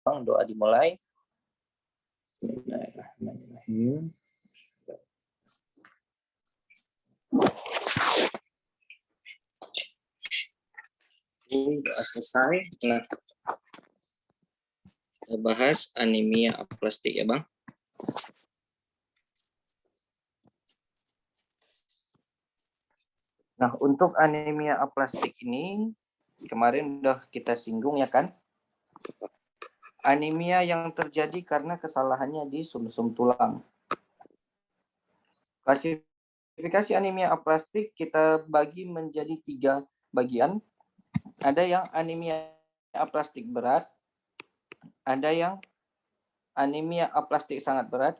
Doa dimulai. Bismillahirrahmanirrahim. Ini doa selesai. Nah, kita bahas anemia aplastik ya Bang. Nah, untuk anemia aplastik ini kemarin udah kita singgung ya kan. Anemia yang terjadi karena kesalahannya di sumsum tulang. Klasifikasi anemia aplastik kita bagi menjadi 3 bagian. Ada yang anemia aplastik berat, ada yang anemia aplastik sangat berat,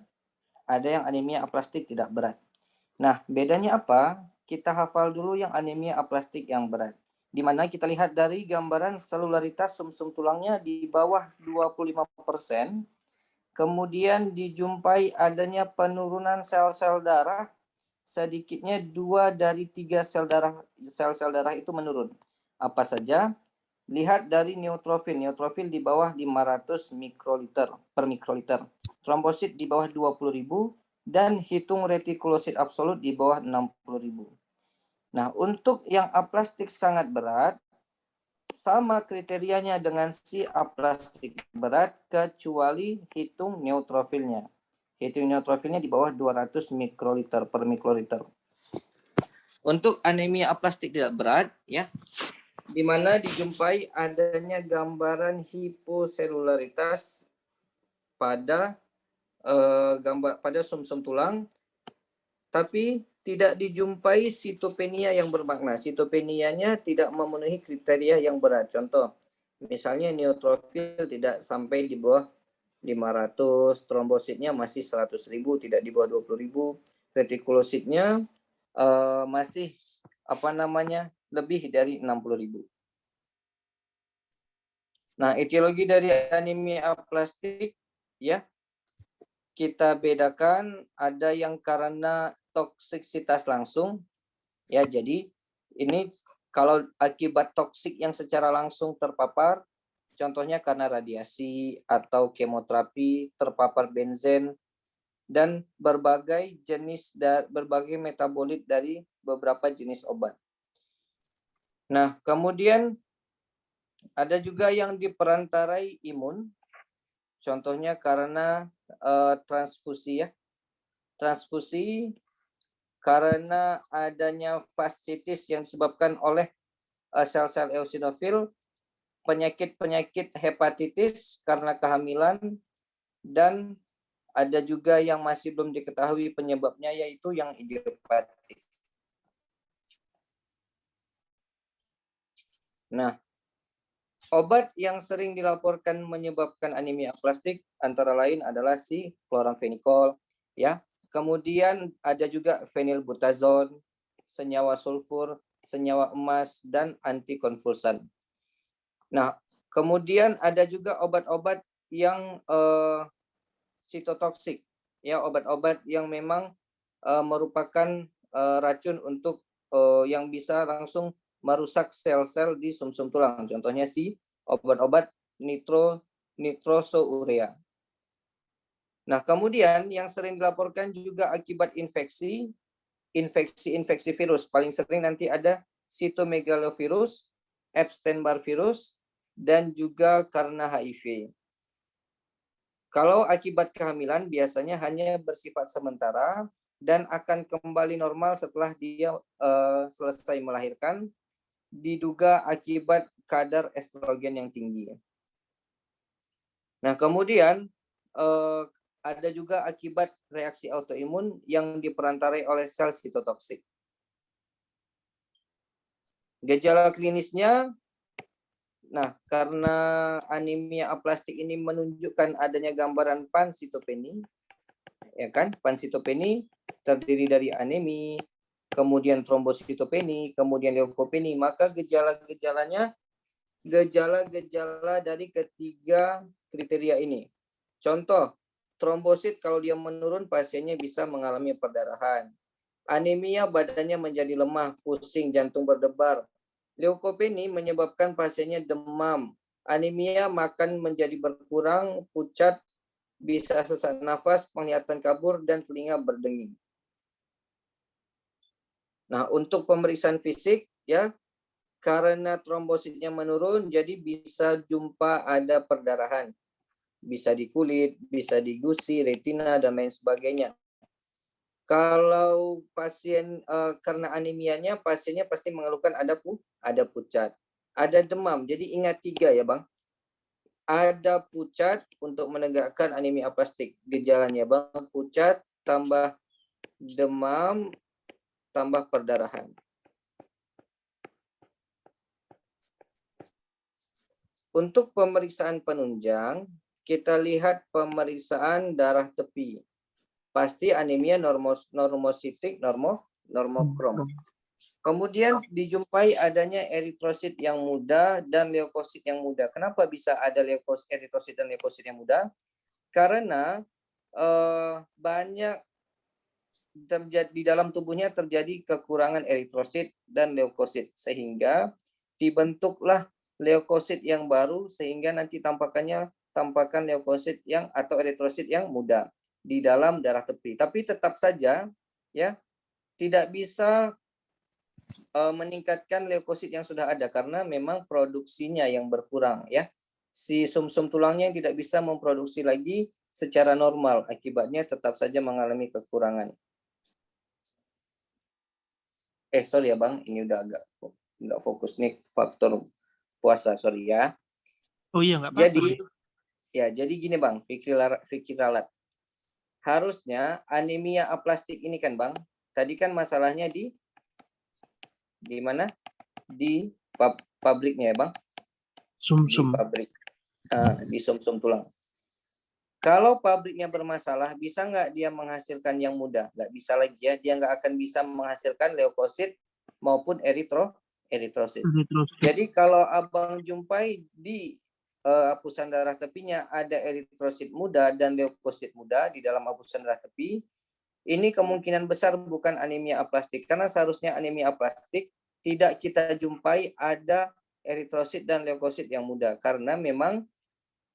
ada yang anemia aplastik tidak berat. Nah, bedanya apa? Kita hafal dulu yang anemia aplastik yang berat. Di mana kita lihat dari gambaran selularitas sumsum tulangnya di bawah 25%, kemudian dijumpai adanya penurunan sel-sel darah, sedikitnya 2 dari 3 sel-sel darah itu menurun. Apa saja? Lihat dari neutrofil. Neutrofil di bawah 500 mikroliter per mikroliter. Trombosit di bawah 20.000 dan hitung retikulosit absolut di bawah 60.000. Nah, untuk yang aplastik sangat berat, sama kriterianya dengan si aplastik berat kecuali hitung neutrofilnya. Hitung neutrofilnya di bawah 200 mikroliter per mikroliter. Untuk anemia aplastik tidak berat, ya, di mana dijumpai adanya gambaran hiposelularitas pada pada sumsum tulang, tapi tidak dijumpai sitopenia yang bermakna. Sitopenianya tidak memenuhi kriteria yang berat. Contoh, misalnya neutrofil tidak sampai di bawah 500, trombositnya masih 100.000, tidak di bawah 20.000, retikulositnya masih lebih dari 60.000. Nah, etiologi dari anemia aplastik ya kita bedakan, ada yang karena toksiksitas langsung ya. Jadi ini kalau akibat toksik yang secara langsung terpapar, contohnya karena radiasi atau kemoterapi, terpapar benzen dan berbagai metabolit dari beberapa jenis obat. Nah, kemudian ada juga yang diperantarai imun, contohnya karena transfusi ya. Transfusi karena adanya fasciitis yang disebabkan oleh sel-sel eosinofil, penyakit-penyakit hepatitis karena kehamilan, dan ada juga yang masih belum diketahui penyebabnya yaitu yang idiopatik. Nah, obat yang sering dilaporkan menyebabkan anemia aplastik antara lain adalah si chloramphenicol ya. Kemudian ada juga fenilbutazon, senyawa sulfur, senyawa emas dan antikonvulsan. Nah, kemudian ada juga obat-obat yang sitotoksik ya, obat-obat yang memang merupakan racun untuk yang bisa langsung merusak sel-sel di sumsum tulang. Contohnya si obat-obat nitrosourea. Nah, kemudian yang sering dilaporkan juga akibat infeksi virus. Paling sering nanti ada cytomegalovirus, Epstein-Barr virus, dan juga karena HIV. Kalau akibat kehamilan biasanya hanya bersifat sementara dan akan kembali normal setelah dia selesai melahirkan, diduga akibat kadar estrogen yang tinggi. Nah, kemudian ada juga akibat reaksi autoimun yang diperantarai oleh sel sitotoksik. Gejala klinisnya, nah, karena anemia aplastik ini menunjukkan adanya gambaran pansitopeni, ya kan? Pansitopeni terdiri dari anemi, kemudian trombositopeni, kemudian leukopeni, maka gejala-gejalanya gejala-gejala dari ketiga kriteria ini. Contoh, trombosit kalau dia menurun pasiennya bisa mengalami perdarahan. Anemia badannya menjadi lemah, pusing, jantung berdebar. Leukopeni menyebabkan pasiennya demam anemia makan menjadi berkurang, pucat, bisa sesak nafas, penglihatan kabur, dan telinga berdenging. Nah, untuk pemeriksaan fisik, ya, karena trombositnya menurun, jadi bisa jumpa ada perdarahan. Bisa di kulit, bisa di gusi, retina, dan lain sebagainya. Kalau pasien karena anemianya, pasiennya pasti mengeluhkan ada pucat, ada demam. Jadi ingat 3 ya, Bang. Ada pucat untuk menegakkan anemia aplastik. Gejalanya, Bang, pucat tambah demam tambah perdarahan. Untuk pemeriksaan penunjang, kita lihat pemeriksaan darah tepi. Pasti anemia normositik, normokrom. Kemudian dijumpai adanya eritrosit yang muda dan leukosit yang muda. Kenapa bisa ada eritrosit dan leukosit yang muda? Karena banyak terjadi di dalam tubuhnya terjadi kekurangan eritrosit dan leukosit sehingga dibentuklah leukosit yang baru sehingga nanti tampakan leukosit yang atau eritrosit yang muda di dalam darah tepi. Tapi tetap saja ya tidak bisa meningkatkan leukosit yang sudah ada karena memang produksinya yang berkurang ya. Si sumsum tulangnya tidak bisa memproduksi lagi secara normal, akibatnya tetap saja mengalami kekurangan. Sorry ya Bang, ini udah agak nggak fokus nih faktor puasa, sorry ya. Oh iya, nggak apa-apa. Jadi gini Bang, fikir ralat. Harusnya anemia aplastik ini kan Bang, tadi kan masalahnya di mana? Di pabriknya ya Bang? Sumsum. Di pabrik, di sumsum tulang. Kalau pabriknya bermasalah, bisa nggak dia menghasilkan yang muda? Nggak bisa lagi ya, dia nggak akan bisa menghasilkan leukosit maupun eritrosit. Jadi kalau Abang jumpai di hapusan darah tepinya ada eritrosit muda dan leukosit muda di dalam hapusan darah tepi, ini kemungkinan besar bukan anemia aplastik, karena seharusnya anemia aplastik tidak kita jumpai ada eritrosit dan leukosit yang muda, karena memang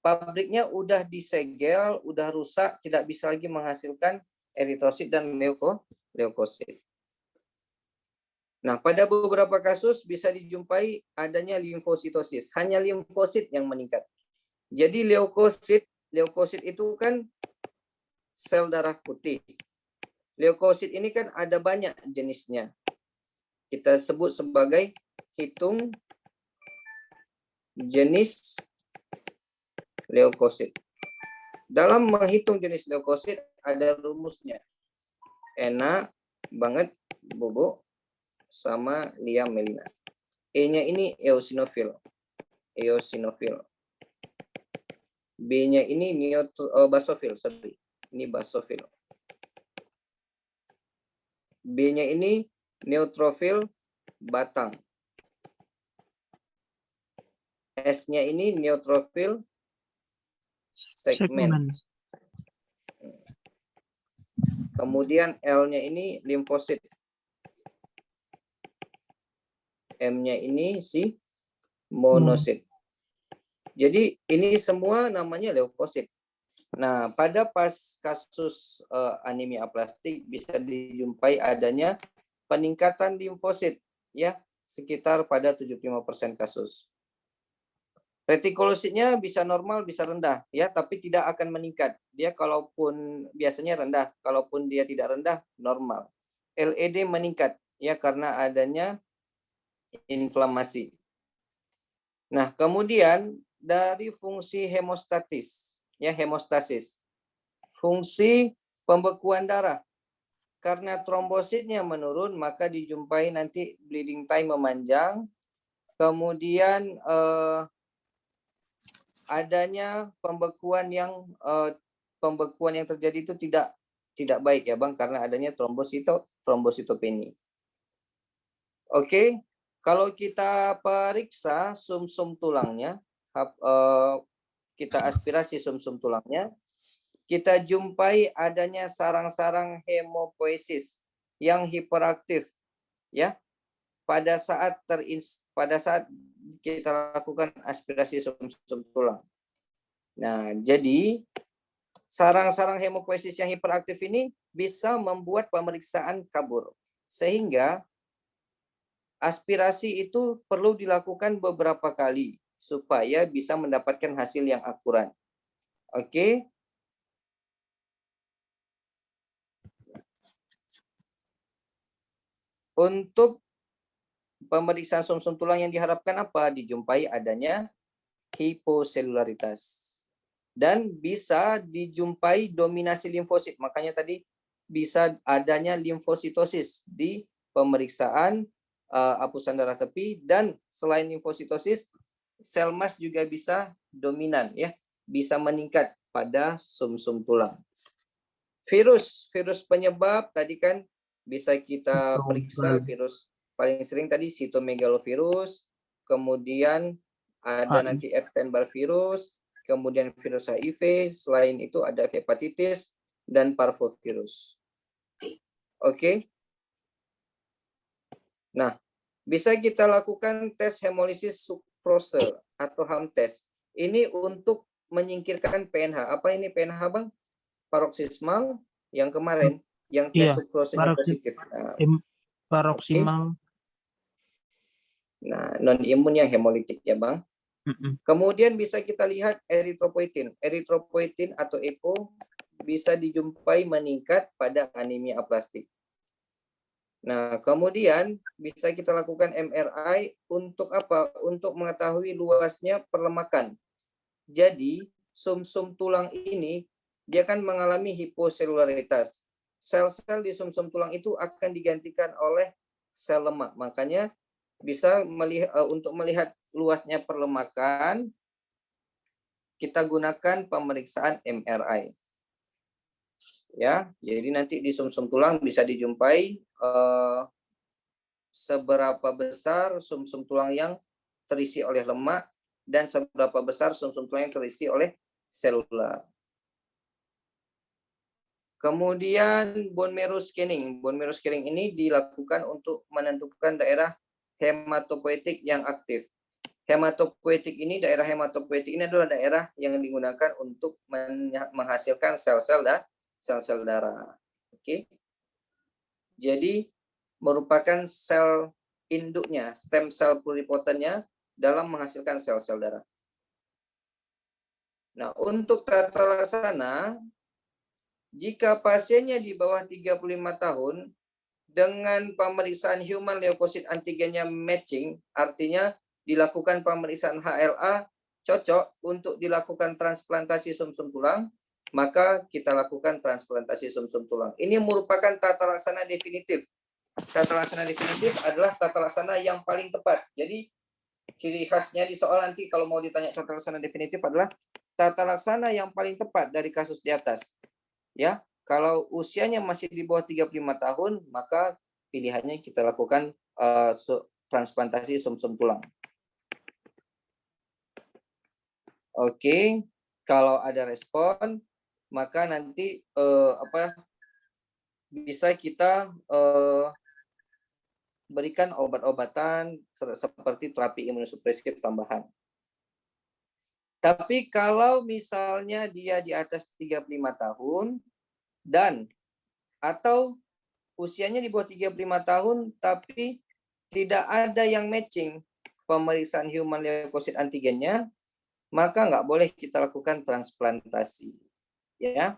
pabriknya udah disegel, udah rusak, tidak bisa lagi menghasilkan eritrosit dan leukosit. Nah, pada beberapa kasus bisa dijumpai adanya limfositosis, hanya limfosit yang meningkat. Jadi leukosit itu kan sel darah putih. Leukosit ini kan ada banyak jenisnya. Kita sebut sebagai hitung jenis leukosit. Dalam menghitung jenis leukosit ada rumusnya. Enak banget Bobo sama Lia Melina. E-nya ini eosinofil. B-nya ini basofil, sorry. Ini basofil. B-nya ini neutrofil batang. S-nya ini neutrofil segmen. Kemudian L-nya ini limfosit. M-nya ini si monosit. Jadi ini semua namanya leukosit. Nah, pada kasus anemia aplastik bisa dijumpai adanya peningkatan limfosit ya, sekitar pada 75% kasus. Retikulositnya bisa normal, bisa rendah ya, tapi tidak akan meningkat. Dia kalaupun biasanya rendah, kalaupun dia tidak rendah normal. LED meningkat ya karena adanya inflamasi. Nah, kemudian dari fungsi hemostasis. Fungsi pembekuan darah. Karena trombositnya menurun, maka dijumpai nanti bleeding time memanjang. Kemudian adanya pembekuan yang terjadi itu tidak baik ya Bang, karena adanya trombositopeni. Oke, kalau kita periksa sumsum tulangnya, kita aspirasi sumsum tulangnya, kita jumpai adanya sarang-sarang hemopoiesis yang hiperaktif ya pada saat kita lakukan aspirasi sumsum tulang. Nah, jadi sarang-sarang hemopoiesis yang hiperaktif ini bisa membuat pemeriksaan kabur. Sehingga aspirasi itu perlu dilakukan beberapa kali supaya bisa mendapatkan hasil yang akurat. Oke. Untuk pemeriksaan sumsum tulang yang diharapkan apa? Dijumpai adanya hiposelularitas. Dan bisa dijumpai dominasi limfosit. Makanya tadi bisa adanya limfositosis di pemeriksaan hapusan darah tepi, dan selain limfositosis, sel mas juga bisa dominan, ya, bisa meningkat pada sumsum tulang. Virus penyebab tadi kan bisa kita periksa. Virus paling sering tadi sitomegalovirus, kemudian ada nanti Epstein-Barr virus, kemudian virus HIV, selain itu ada hepatitis dan parvovirus. Oke. Nah, bisa kita lakukan tes hemolisis sukrose atau HAM test. Ini untuk menyingkirkan PNH. Apa ini PNH, Bang? Paroksimal yang kemarin, yang tes sukrosenya positif. Paroksimal. Nah, non imun yang hemolitik ya, Bang. Kemudian bisa kita lihat eritropoietin. Eritropoietin atau EPO bisa dijumpai meningkat pada anemia aplastik. Nah, kemudian bisa kita lakukan MRI untuk apa? Untuk mengetahui luasnya perlemakan. Jadi, sumsum tulang ini dia kan mengalami hiposelularitas. Sel-sel di sumsum tulang itu akan digantikan oleh sel lemak. Makanya bisa untuk melihat luasnya perlemakan, kita gunakan pemeriksaan MRI. Ya, jadi nanti di sumsum tulang bisa dijumpai seberapa besar sumsum tulang yang terisi oleh lemak dan seberapa besar sumsum tulang yang terisi oleh selular. Kemudian bone marrow scanning. Bone marrow scanning ini dilakukan untuk menentukan daerah hematopoietik yang aktif. Hematopoietik ini, daerah hematopoietik ini adalah daerah yang digunakan untuk menghasilkan sel-sel darah. Oke. Jadi merupakan sel induknya, stem sel pluripotennya dalam menghasilkan sel-sel darah. Nah, untuk tata laksana, jika pasiennya di bawah 35 tahun dengan pemeriksaan human leukosit antigennya matching, artinya dilakukan pemeriksaan HLA cocok untuk dilakukan transplantasi sumsum tulang, maka kita lakukan transplantasi sumsum tulang. Ini merupakan tata laksana definitif. Tata laksana definitif adalah tata laksana yang paling tepat. Jadi ciri khasnya di soal nanti kalau mau ditanya tata laksana definitif adalah tata laksana yang paling tepat dari kasus di atas. Ya, kalau usianya masih di bawah 35 tahun, maka pilihannya kita lakukan transplantasi sumsum tulang. Oke, kalau ada respon, maka nanti bisa kita berikan obat-obatan seperti terapi imunosupresif tambahan. Tapi kalau misalnya dia di atas 35 tahun dan atau usianya di bawah 35 tahun tapi tidak ada yang matching pemeriksaan human leukosit antigennya, maka nggak boleh kita lakukan transplantasi. Ya,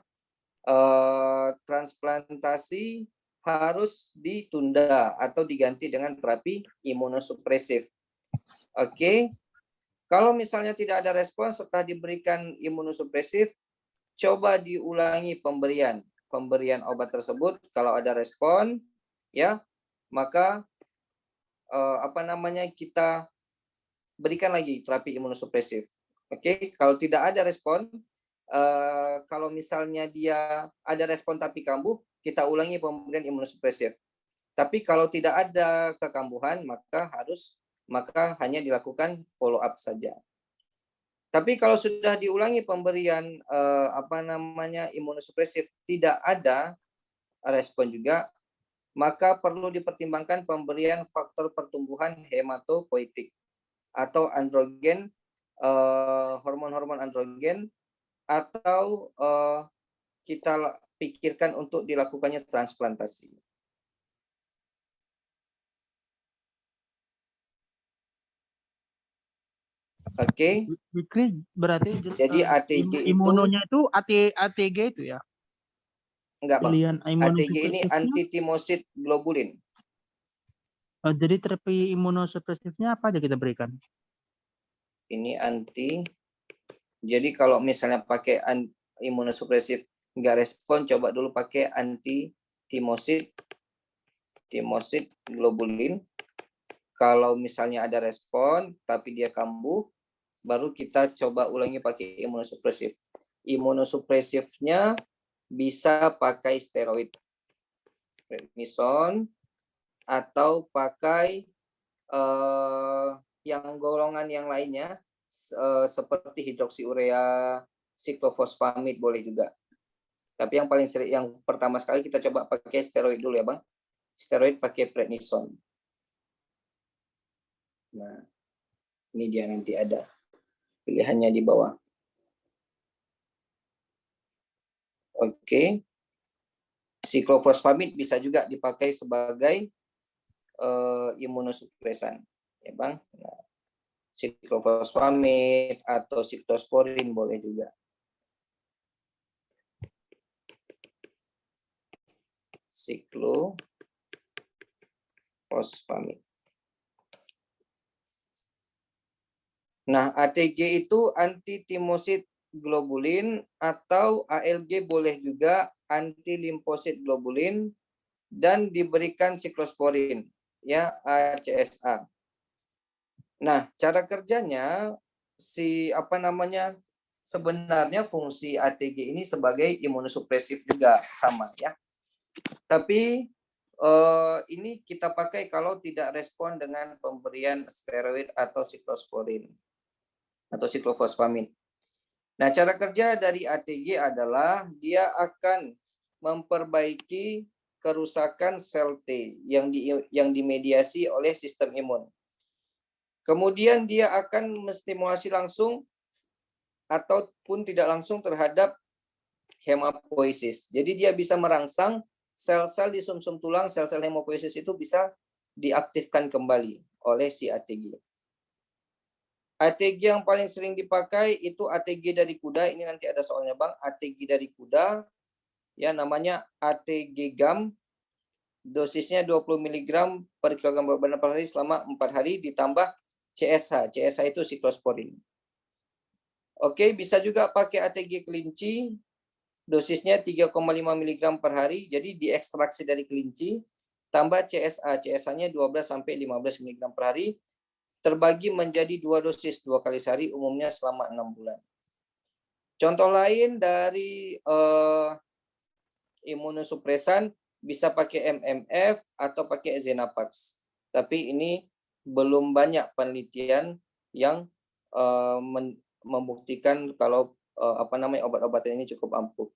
transplantasi harus ditunda atau diganti dengan terapi imunosupresif. Oke, kalau misalnya tidak ada respon setelah diberikan imunosupresif, coba diulangi pemberian obat tersebut. Kalau ada respon, ya, maka kita berikan lagi terapi imunosupresif. Oke, kalau tidak ada respon, kalau misalnya dia ada respon tapi kambuh, kita ulangi pemberian imunosupresif. Tapi kalau tidak ada kekambuhan, maka hanya dilakukan follow up saja. Tapi kalau sudah diulangi pemberian imunosupresif tidak ada respon juga, maka perlu dipertimbangkan pemberian faktor pertumbuhan hematopoietik atau androgen, hormon-hormon androgen, atau kita pikirkan untuk dilakukannya transplantasi. Oke. Chris, berarti Jadi ATG itu imunonya itu ATG itu ya? enggak, Bang. Pilihan ATG ini imunosupresifnya. anti-timosid globulin. Jadi terapi imunosupresifnya apa aja kita berikan? Ini jadi kalau misalnya pakai imunosupresif nggak respon, coba dulu pakai anti-timosid globulin. Kalau misalnya ada respon tapi dia kambuh, baru kita coba ulangi pakai imunosupresif. Imunosupresifnya bisa pakai steroid, prednison, atau pakai yang golongan yang lainnya seperti hidroksiurea, siklofosfamid boleh juga. Tapi yang paling sering, yang pertama sekali kita coba pakai steroid dulu ya, Bang. Steroid pakai prednison. Nah, ini dia nanti ada pilihannya di bawah. Oke. Siklofosfamid bisa juga dipakai sebagai imunosupresan, ya, Bang. Nah, siklofosfamid atau siklosporin boleh juga. Siklofosfamid. Nah, ATG itu anti-timosid globulin, atau ALG boleh juga anti-limfosit globulin, dan diberikan siklosporin, ya, ACSA. Nah, cara kerjanya sebenarnya fungsi ATG ini sebagai imunosupresif juga sama ya. Tapi ini kita pakai kalau tidak respon dengan pemberian steroid atau siklosporin atau siklofosfamid. Nah, cara kerja dari ATG adalah dia akan memperbaiki kerusakan sel T yang dimediasi oleh sistem imun. Kemudian dia akan menstimulasi langsung ataupun tidak langsung terhadap hemapoiesis. Jadi dia bisa merangsang sel-sel di sumsum tulang, sel-sel hemapoiesis itu bisa diaktifkan kembali oleh si ATG. ATG yang paling sering dipakai itu ATG dari kuda. Ini nanti ada soalnya, Bang. ATG dari kuda, ya, namanya ATG GAM. Dosisnya 20 mg per kilogram berat badan per hari selama 4 hari, ditambah CSH. CSH itu siklosporin. Oke, bisa juga pakai ATG kelinci. Dosisnya 3,5 mg per hari. Jadi diekstraksi dari kelinci, tambah CSA. CSA-nya 12 sampai 15 mg per hari. Terbagi menjadi 2 dosis 2 kali sehari, umumnya selama 6 bulan. Contoh lain dari imunosupresan bisa pakai MMF atau pakai Zenapax. Tapi ini belum banyak penelitian yang membuktikan kalau obat-obatan ini cukup ampuh.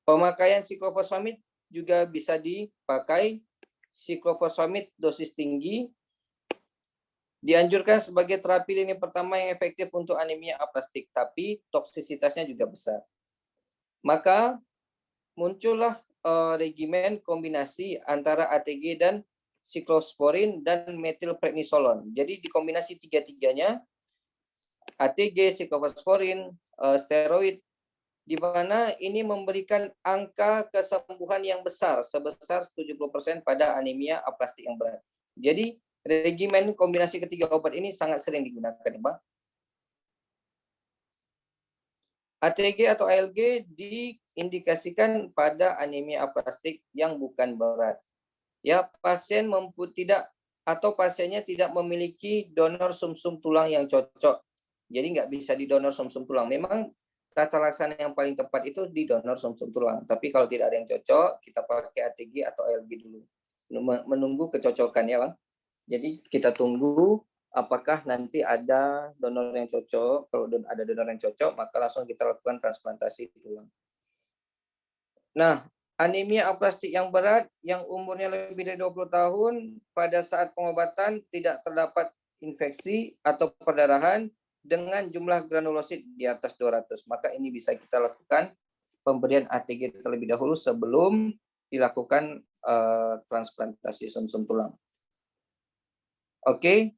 Pemakaian siklofosfamid juga bisa dipakai. Siklofosfamid dosis tinggi dianjurkan sebagai terapi lini pertama yang efektif untuk anemia aplastik, tapi toksisitasnya juga besar. Maka muncullah regimen kombinasi antara ATG dan siklosporin dan metilprednisolon. Jadi dikombinasi tiga-tiganya, ATG, siklofosforin, steroid, di mana ini memberikan angka kesembuhan yang besar, sebesar 70% pada anemia aplastik yang berat. Jadi regimen kombinasi ketiga obat ini sangat sering digunakan, Bang. ATG atau ALG diindikasikan pada anemia aplastik yang bukan berat. Ya, pasien pasiennya tidak memiliki donor sumsum tulang yang cocok. Jadi nggak bisa didonor sumsum tulang. Memang tata laksana yang paling tepat itu di donor sumsum tulang. Tapi kalau tidak ada yang cocok, kita pakai ATG atau ALG dulu. Menunggu kecocokan ya, Bang. Jadi kita tunggu apakah nanti ada donor yang cocok. Kalau ada donor yang cocok, maka langsung kita lakukan transplantasi tulang. Nah, anemia aplastik yang berat yang umurnya lebih dari 20 tahun, pada saat pengobatan tidak terdapat infeksi atau perdarahan dengan jumlah granulosit di atas 200. Maka ini bisa kita lakukan pemberian ATG terlebih dahulu sebelum dilakukan transplantasi sumsum tulang. Oke,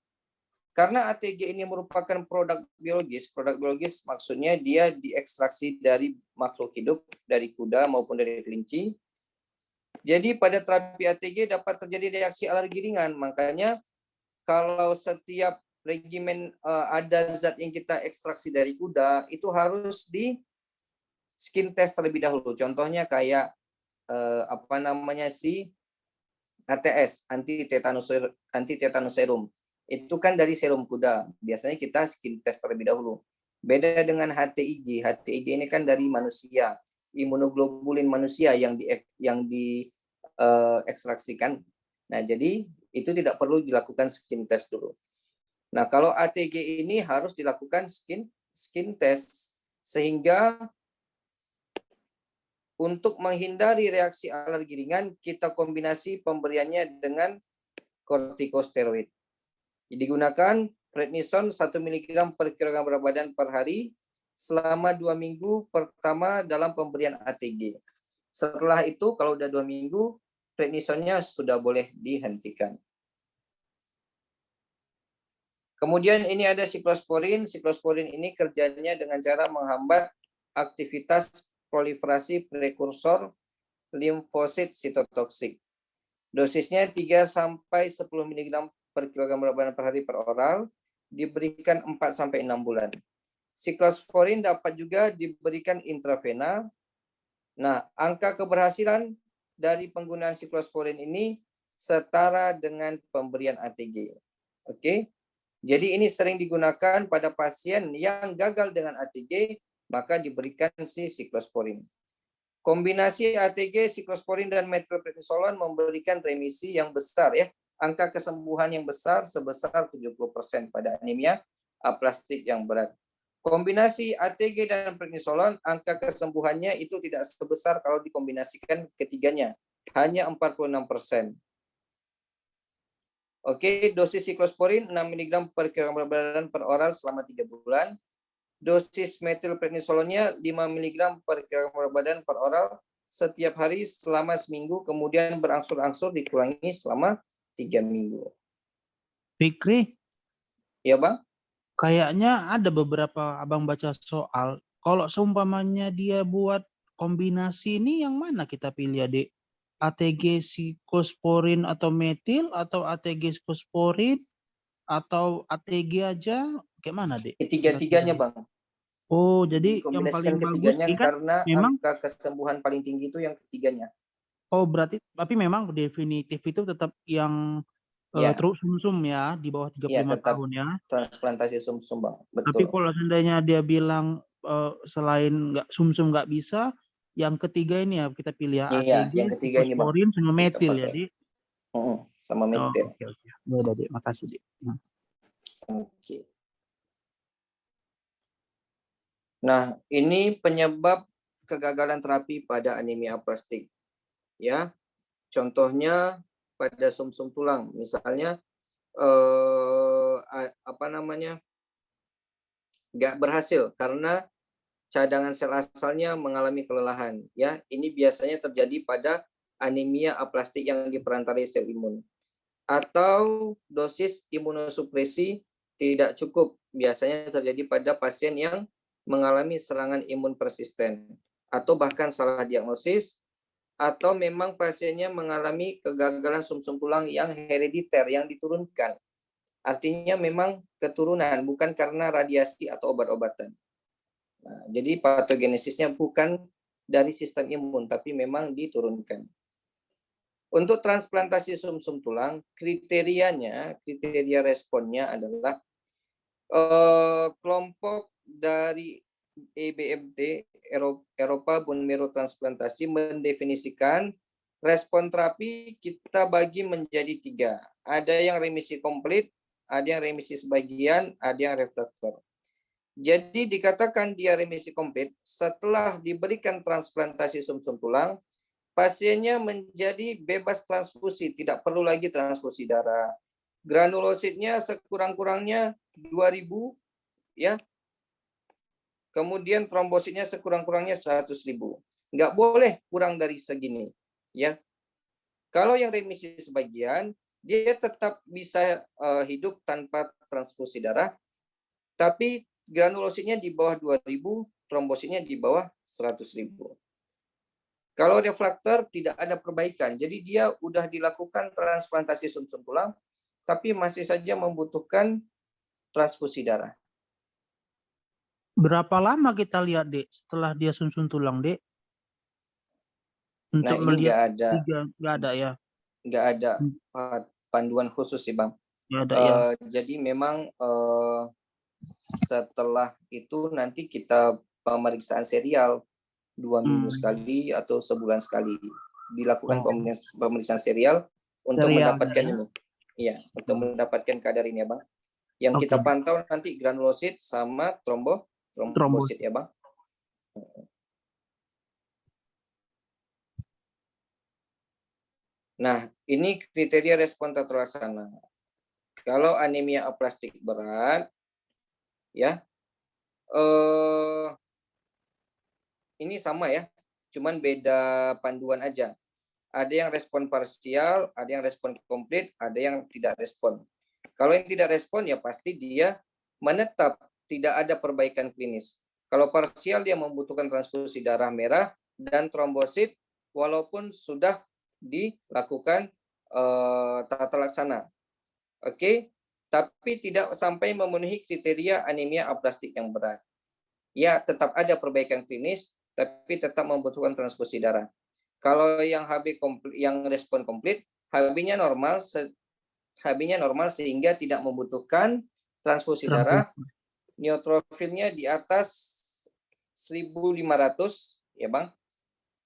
karena ATG ini merupakan produk biologis maksudnya dia diekstraksi dari makhluk hidup, dari kuda maupun dari kelinci. Jadi pada terapi ATG dapat terjadi reaksi alergi ringan, makanya kalau setiap regimen ada zat yang kita ekstraksi dari kuda, itu harus di skin test terlebih dahulu. Contohnya kayak ATS, anti tetanus serum. Itu kan dari serum kuda. Biasanya kita skin test terlebih dahulu. Beda dengan HTIG. HTIG ini kan dari manusia, imunoglobulin manusia yang ekstraksikan. Nah, jadi itu tidak perlu dilakukan skin test dulu. Nah, kalau ATG ini harus dilakukan skin test sehingga untuk menghindari reaksi alergi ringan, kita kombinasi pemberiannya dengan kortikosteroid. Digunakan prednison 1 mg per kilogram berat badan per hari selama 2 minggu pertama dalam pemberian ATG. Setelah itu, kalau udah 2 minggu, prednisonnya sudah boleh dihentikan. Kemudian ini ada siklosporin. Siklosporin ini kerjanya dengan cara menghambat aktivitas proliferasi prekursor limfosit sitotoksik. Dosisnya 3-10 mg per kilogram berat badan per hari per oral, diberikan 4-6 bulan. Siklosporin dapat juga diberikan intravena. Nah, angka keberhasilan dari penggunaan siklosporin ini setara dengan pemberian ATG. Oke. Jadi ini sering digunakan pada pasien yang gagal dengan ATG, maka diberikan si siklosporin. Kombinasi ATG, siklosporin, dan metilprednisolon memberikan remisi yang besar ya. Angka kesembuhan yang besar sebesar 70% pada anemia aplastik yang berat. Kombinasi ATG dan prednisolon, angka kesembuhannya itu tidak sebesar kalau dikombinasikan ketiganya, hanya 46%. Oke, dosis siklosporin 6 mg per kilogram berat badan per oral selama 3 bulan. Dosis metilprednisolonnya 5 mg per kilogram berat badan per oral setiap hari selama seminggu, kemudian berangsur-angsur dikurangi selama 3 minggu. Fikri, Ya, Bang? kayaknya ada beberapa abang baca soal. Kalau seumpamanya dia buat kombinasi ini, yang mana kita pilih, Adik? ATG siklosporin atau metil, atau ATG siklosporin, atau ATG aja? Kayak mana, Dek? Ketiga-tiganya, Bang. Oh, jadi yang Dikombinasikan paling bagus ketiganya ini kan karena memang, angka kesembuhan paling tinggi itu yang ketiganya. oh berarti, tapi memang definitif itu tetap yang Ya, terus sumsum ya, di bawah 35 ya tetap tahun ya. transplantasi sumsum, Bang. Tapi Betul. kalau seandainya dia bilang selain nggak sumsum nggak bisa, yang ketiga ini ya kita pilih ya, Iya, ATG, yang ketiga ini, Bang. siklosporin, sama Kita metil ya, pakai. Dik. Sama Oh, metil. oke. Ya udah, Dik. Makasih, Dik. Oke. Nah, ini penyebab kegagalan terapi pada anemia aplastik. Ya, contohnya pada sumsum tulang, misalnya nggak berhasil karena cadangan sel asalnya mengalami kelelahan. Ya, ini biasanya terjadi pada anemia aplastik yang diperantarai sel imun. Atau dosis imunosupresi tidak cukup, biasanya terjadi pada pasien yang mengalami serangan imun persisten atau bahkan salah diagnosis, atau memang pasiennya mengalami kegagalan sumsum tulang yang herediter, yang diturunkan. Artinya memang keturunan, bukan karena radiasi atau obat-obatan. Nah, jadi patogenesisnya bukan dari sistem imun, tapi memang diturunkan. Untuk transplantasi sumsum tulang, kriteria responnya adalah kelompok dari EBMT, Eropa Bone Marrow Transplantasi, mendefinisikan respon terapi kita bagi menjadi 3. Ada yang remisi komplit, ada yang remisi sebagian, ada yang refraktor. Jadi dikatakan dia remisi komplit setelah diberikan transplantasi sumsum tulang, pasiennya menjadi bebas transfusi, tidak perlu lagi transfusi darah, granulositnya sekurang-kurangnya 2000 ya. Kemudian trombositnya sekurang-kurangnya 100.000. Nggak boleh kurang dari segini ya. Kalau yang remisi sebagian, dia tetap bisa hidup tanpa transfusi darah, tapi granulositnya di bawah 2000, trombositnya di bawah 100.000. Kalau refraktor tidak ada perbaikan, jadi dia udah dilakukan transplantasi sumsum tulang, tapi masih saja membutuhkan transfusi darah. Berapa lama kita lihat, Dek, setelah dia sumsum tulang, Dek? Nah, Untuk ini melihat nggak ada ya. ada panduan khusus sih, Bang. Nggak ada ya. Jadi memang setelah itu nanti kita pemeriksaan serial 2 minggu sekali atau sebulan sekali dilakukan pemeriksaan serial untuk mendapatkan ya. ini. Iya, untuk mendapatkan kadar ini ya, Bang. Yang kita pantau nanti granulosit sama trombosit ya, Bang. Nah, ini kriteria respon terlaksana. Kalau anemia aplastik berat, ya, ini sama ya, cuman beda panduan aja. Ada yang respon parsial, ada yang respon komplit, ada yang tidak respon. Kalau yang tidak respon ya pasti dia menetap tidak ada perbaikan klinis. Kalau parsial dia membutuhkan transfusi darah merah dan trombosit walaupun sudah dilakukan tata laksana. Oke, tapi tidak sampai memenuhi kriteria anemia aplastik yang berat. Ya, tetap ada perbaikan klinis, tapi tetap membutuhkan transfusi darah. Kalau yang HB komplit, yang respon komplit, HB-nya normal, sehingga tidak membutuhkan transfusi darah. Neutrofilnya di atas 1.500, ya Bang.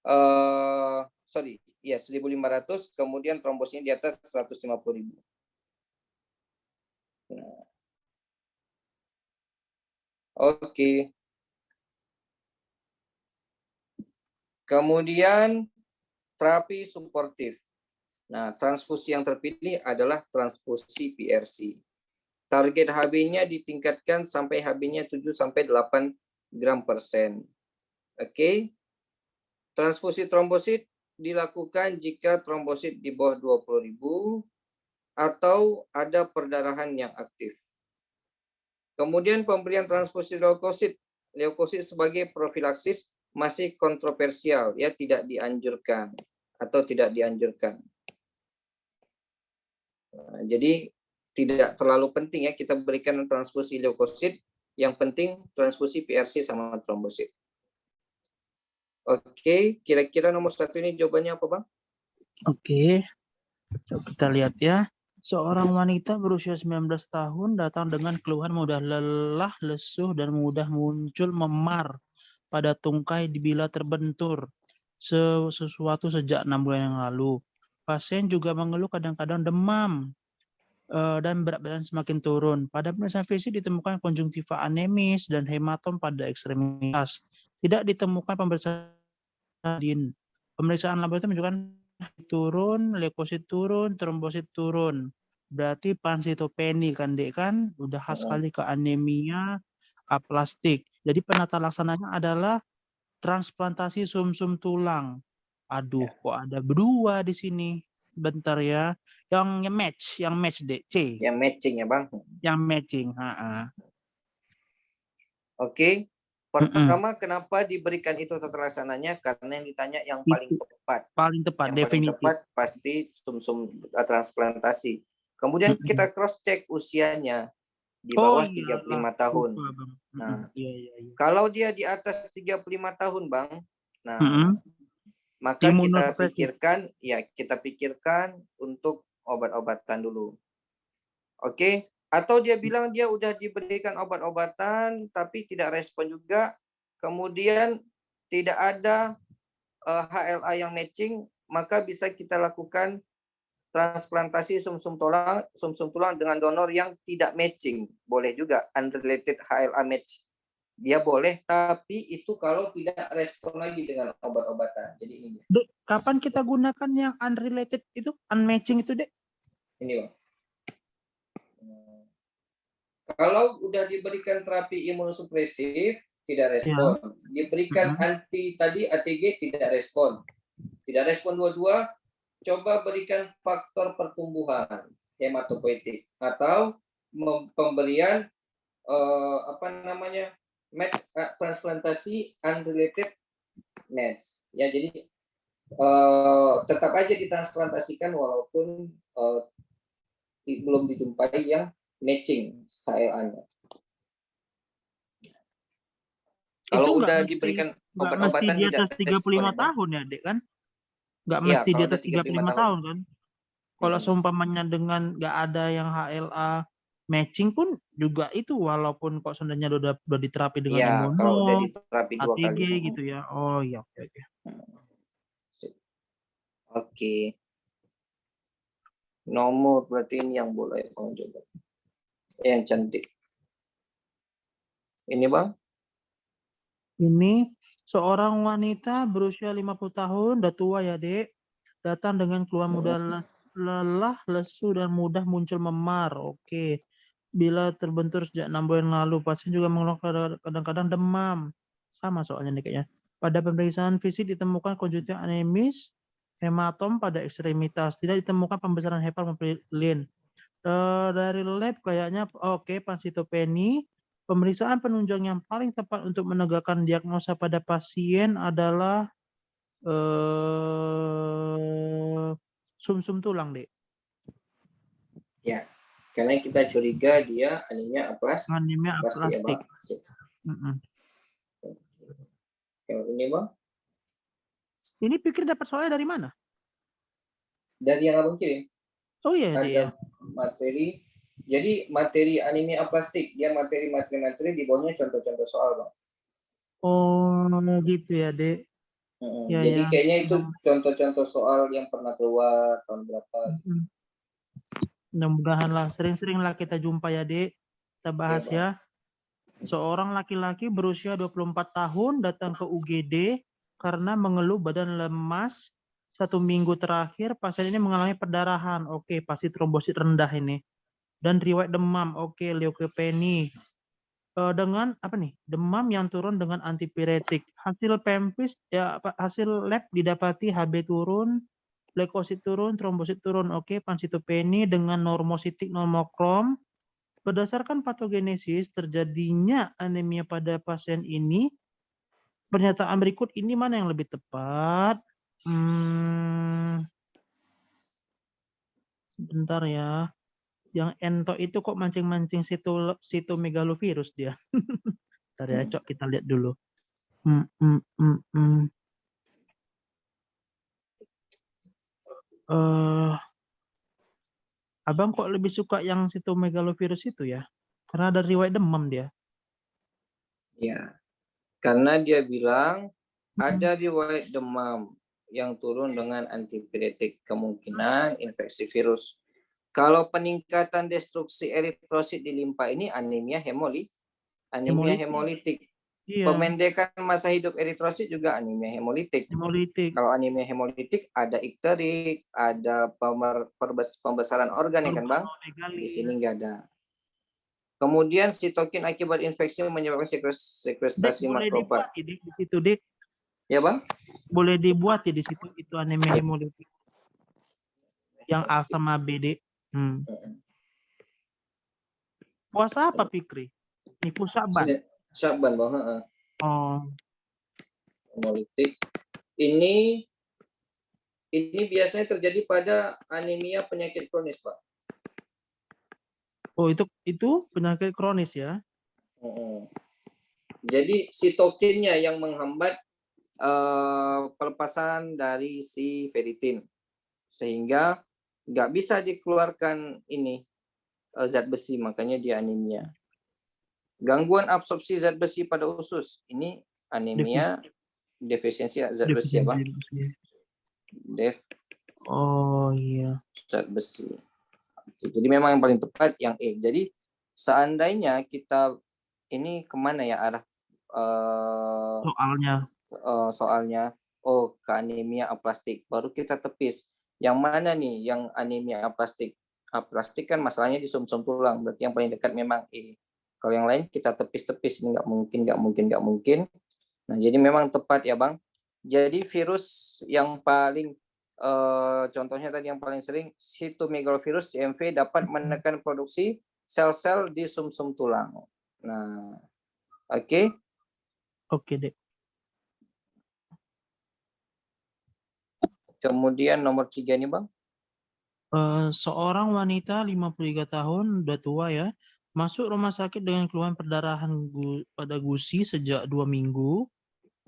1.500, kemudian trombositnya di atas 150.000. Nah. Oke. Kemudian terapi suportif. Nah, transfusi yang terpilih adalah transfusi PRC. Target HB-nya ditingkatkan sampai HB-nya 7-8 gram per sen. Oke. Transfusi trombosit dilakukan jika trombosit di bawah 20.000 atau ada perdarahan yang aktif. Kemudian pemberian transfusi leukosit sebagai profilaksis masih kontroversial, ya, tidak dianjurkan atau tidak dianjurkan. Nah, jadi tidak terlalu penting ya kita berikan transfusi leukosit, yang penting transfusi PRC sama trombosit. Oke, kira-kira nomor 1 ini jawabannya apa, Bang? Oke, coba kita lihat ya. Seorang wanita berusia 19 tahun datang dengan keluhan mudah lelah, lesuh, dan mudah muncul memar pada tungkai bila terbentur sesuatu sejak 6 bulan yang lalu. Pasien juga mengeluh kadang-kadang demam dan berat badan semakin turun. Pada pemeriksaan fisik ditemukan konjungtiva anemis dan hematom pada ekstremitas. Tidak ditemukan pemeriksaan din. Pemeriksaan laboratorium menunjukkan turun, leukosit turun, trombosit turun. Berarti pansitopeni kan, Dek, kan? Udah khas sekali ke anemia aplastik. Jadi penata laksananya adalah transplantasi sumsum tulang. Aduh, kok ada berdua di sini. Bentar ya. Yang match, Dek, C. Yang matching ya, Bang. Yang matching, Oke. Pertama, kenapa diberikan itu tata laksananya? Karena yang ditanya yang paling tepat. Paling tepat, yang definitif. Paling tepat pasti sumsum transplantasi. Kemudian kita cross check usianya di bawah 35 tahun. Nah, kalau dia di atas 35 tahun, Bang, nah, maka kita pikirkan untuk obat-obatan dulu. Oke. Atau dia bilang dia udah diberikan obat-obatan tapi tidak respon juga, kemudian tidak ada HLA yang matching, maka bisa kita lakukan transplantasi sumsum tulang dengan donor yang tidak matching. Boleh juga unrelated HLA match. Dia boleh, tapi itu kalau tidak respon lagi dengan obat-obatan. Jadi ini. Dek, kapan kita gunakan yang unrelated itu, unmatching itu, Dek? Ini, Bang. Kalau udah diberikan terapi imunosupresif tidak Ya. respon. Diberikan Mm-mm. anti tadi ATG tidak respon. Tidak respon dua-dua, coba berikan faktor pertumbuhan hematopoietik atau pemberian match transplantasi unrelated match. Ya, jadi tetap aja ditransplantasikan walaupun belum dijumpai yang matching HLA-nya. Itu Kalau nggak udah mesti diberikan nggak mesti obat-obatan di tidak atas 35 respon ya, Bang? tahun ya, Dek, kan? Nggak Iya, mesti di kalau atas udah 35 35 tahun. tahun kan? Kalau seumpamanya dengan nggak ada yang HLA matching pun juga itu walaupun kok sebenarnya udah diterapi dengan Iya, kalau udah imuno, diterapi 2 ATG kali. gitu ya. Oh iya, oke oke. Oke. Nomor berarti ini yang boleh Bang coba. Yang cantik. Ini Bang. Ini seorang wanita berusia 50 tahun, udah tua ya, Dek. Datang dengan keluhan mudah lelah, lesu, dan mudah muncul memar. Oke. Bila terbentur sejak 6 bulan lalu, pasien juga mengeluhkan kadang-kadang demam. Sama soalnya nih kayaknya. Pada pemeriksaan fisik ditemukan konjungtif anemis, hematom pada ekstremitas. Tidak ditemukan pembesaran hepatomegalit. Dari lab kayaknya oke, pansitopeni. Pemeriksaan penunjang yang paling tepat untuk menegakkan diagnosa pada pasien adalah sumsum tulang, Dek. Ya. Karena kita curiga dia anemia Anemia aplastik ya, aplastik. Bang. Sip. Mm-mm. Yang ini Bang. Ini pikir dapat soalnya dari mana? Dari yang Abang kirim. Oh iya, Dek ya. Ada materi. Jadi materi anemia aplastik, dia materi di bawahnya contoh-contoh soal, Bang. Oh gitu ya, Dek. Ya Jadi ya. kayaknya itu contoh-contoh soal yang pernah keluar tahun berapa. Mm-mm. Mudah-mudahan lah sering-seringlah kita jumpa ya, Dek. Kita bahas Bang. ya. Seorang laki-laki berusia 24 tahun datang ke UGD karena mengeluh badan lemas. 1 minggu terakhir pasien ini mengalami perdarahan. Oke, pasti trombosit rendah ini. Dan riwayat demam. Oke, leukopenia. Dengan apa nih? Demam yang turun dengan antipiretik. Hasil PEMPIS ya hasil lab didapati HB turun, leukosit turun, trombosit turun. Oke, pansitopeni dengan normositik normokrom. Berdasarkan patogenesis terjadinya anemia pada pasien ini, pernyataan berikut ini mana yang lebih tepat? Sebentar ya. Yang ento itu kok mancing-mancing sitomegalovirus dia. Bentar ya, Cok, kita lihat dulu. Abang kok lebih suka yang sitomegalovirus itu ya? Karena ada riwayat demam dia. Ya, karena dia bilang ada riwayat demam yang turun dengan antipiretik, kemungkinan infeksi virus. Kalau peningkatan destruksi eritrosit di limpa ini anemia hemolitik. Iya, Pemendekan masa hidup eritrosit juga anemia hemolitik. hemolitik. Kalau anemia hemolitik ada ikterik, ada pembesaran organ ya kan Bang? Di sini nggak ada. Kemudian sitokin akibat infeksi menyebabkan sekrestasi Boleh makrofag. dibuat di situ, Dik. Ya Bang? Boleh dibuat di situ itu anemia hemolitik. Yang A sama B, Dik. Puasa apa, Fikri? Ini Syakban. Syakban Bang. Oh. Hemolitik. Ini biasanya terjadi pada anemia penyakit kronis, Pak. Oh, itu penyakit kronis ya? Jadi sitokinnya yang menghambat pelepasan dari si ferritin, sehingga nggak bisa dikeluarkan ini zat besi, makanya dia anemia. Gangguan absorpsi zat besi pada usus, ini anemia defisiensi zat besi ya, Bang? Oh iya. Zat besi. Jadi memang yang paling tepat yang E. Jadi seandainya kita ini kemana ya arah soalnya? Oh, ke anemia aplastik. Baru kita tepis. Yang mana nih yang anemia aplastik? aplastik kan masalahnya di sumsum tulang, berarti yang paling dekat memang E. Kalau yang lain kita tepis-tepis, nggak mungkin. Nah, jadi memang tepat ya Bang. Jadi virus yang paling contohnya tadi yang paling sering cytomegalovirus CMV dapat menekan produksi sel-sel di sumsum tulang. Nah, oke. Oke, Dek. Kemudian nomor 3 nih Bang. Seorang wanita 53 tahun, udah tua ya, masuk rumah sakit dengan keluhan perdarahan pada gusi sejak 2 minggu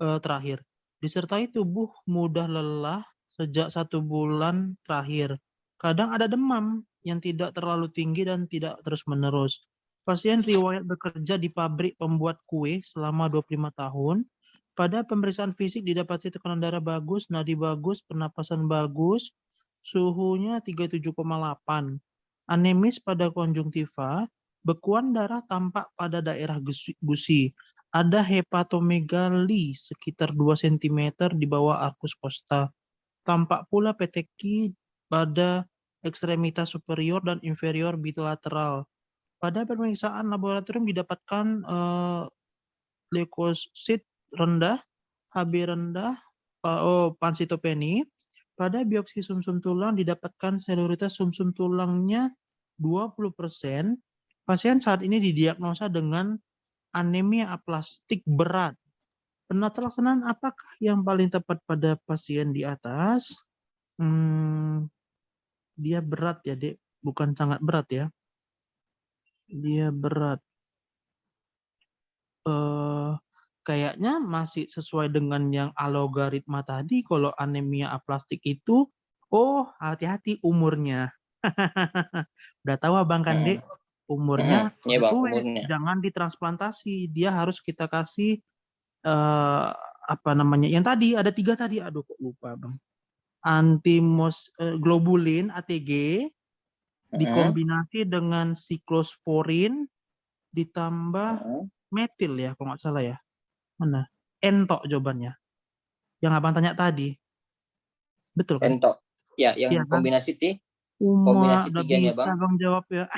terakhir. Disertai tubuh mudah lelah sejak 1 bulan terakhir. Kadang ada demam yang tidak terlalu tinggi dan tidak terus-menerus. Pasien riwayat bekerja di pabrik pembuat kue selama 25 tahun. Pada pemeriksaan fisik didapati tekanan darah bagus, nadi bagus, pernapasan bagus, suhunya 37,8. Anemis pada konjungtiva, bekuan darah tampak pada daerah gusi. Ada hepatomegali sekitar 2 cm di bawah arkus costa. Tampak pula peteki pada ekstremitas superior dan inferior bilateral. Pada pemeriksaan laboratorium didapatkan leukosit rendah, Hb rendah, pansitopeni. Pada biopsi sumsum tulang didapatkan seluritas sumsum tulangnya 20%. Pasien saat ini didiagnosa dengan anemia aplastik berat. Penata laksanaan apakah yang paling tepat pada pasien di atas? Dia berat ya, Dek. Bukan sangat berat ya. Dia berat. Kayaknya masih sesuai dengan yang algoritma tadi. Kalau anemia aplastik itu, hati-hati umurnya. Udah tahu Abang kan, Dek? Umurnya Iya udah Bang, tua, umurnya. jangan ditransplantasi. Dia harus kita kasih yang tadi ada 3 tadi, aduh kok lupa Bang. Globulin ATG dikombinasi dengan siklosporin ditambah metil ya, kalau nggak salah ya. Mana? Entok jawabannya. Yang Abang tanya tadi. Betul kan? Entok. Ya, yang Iya kan? kombinasi Udah 3 nih ya bisa Bang. Bang jawab ya.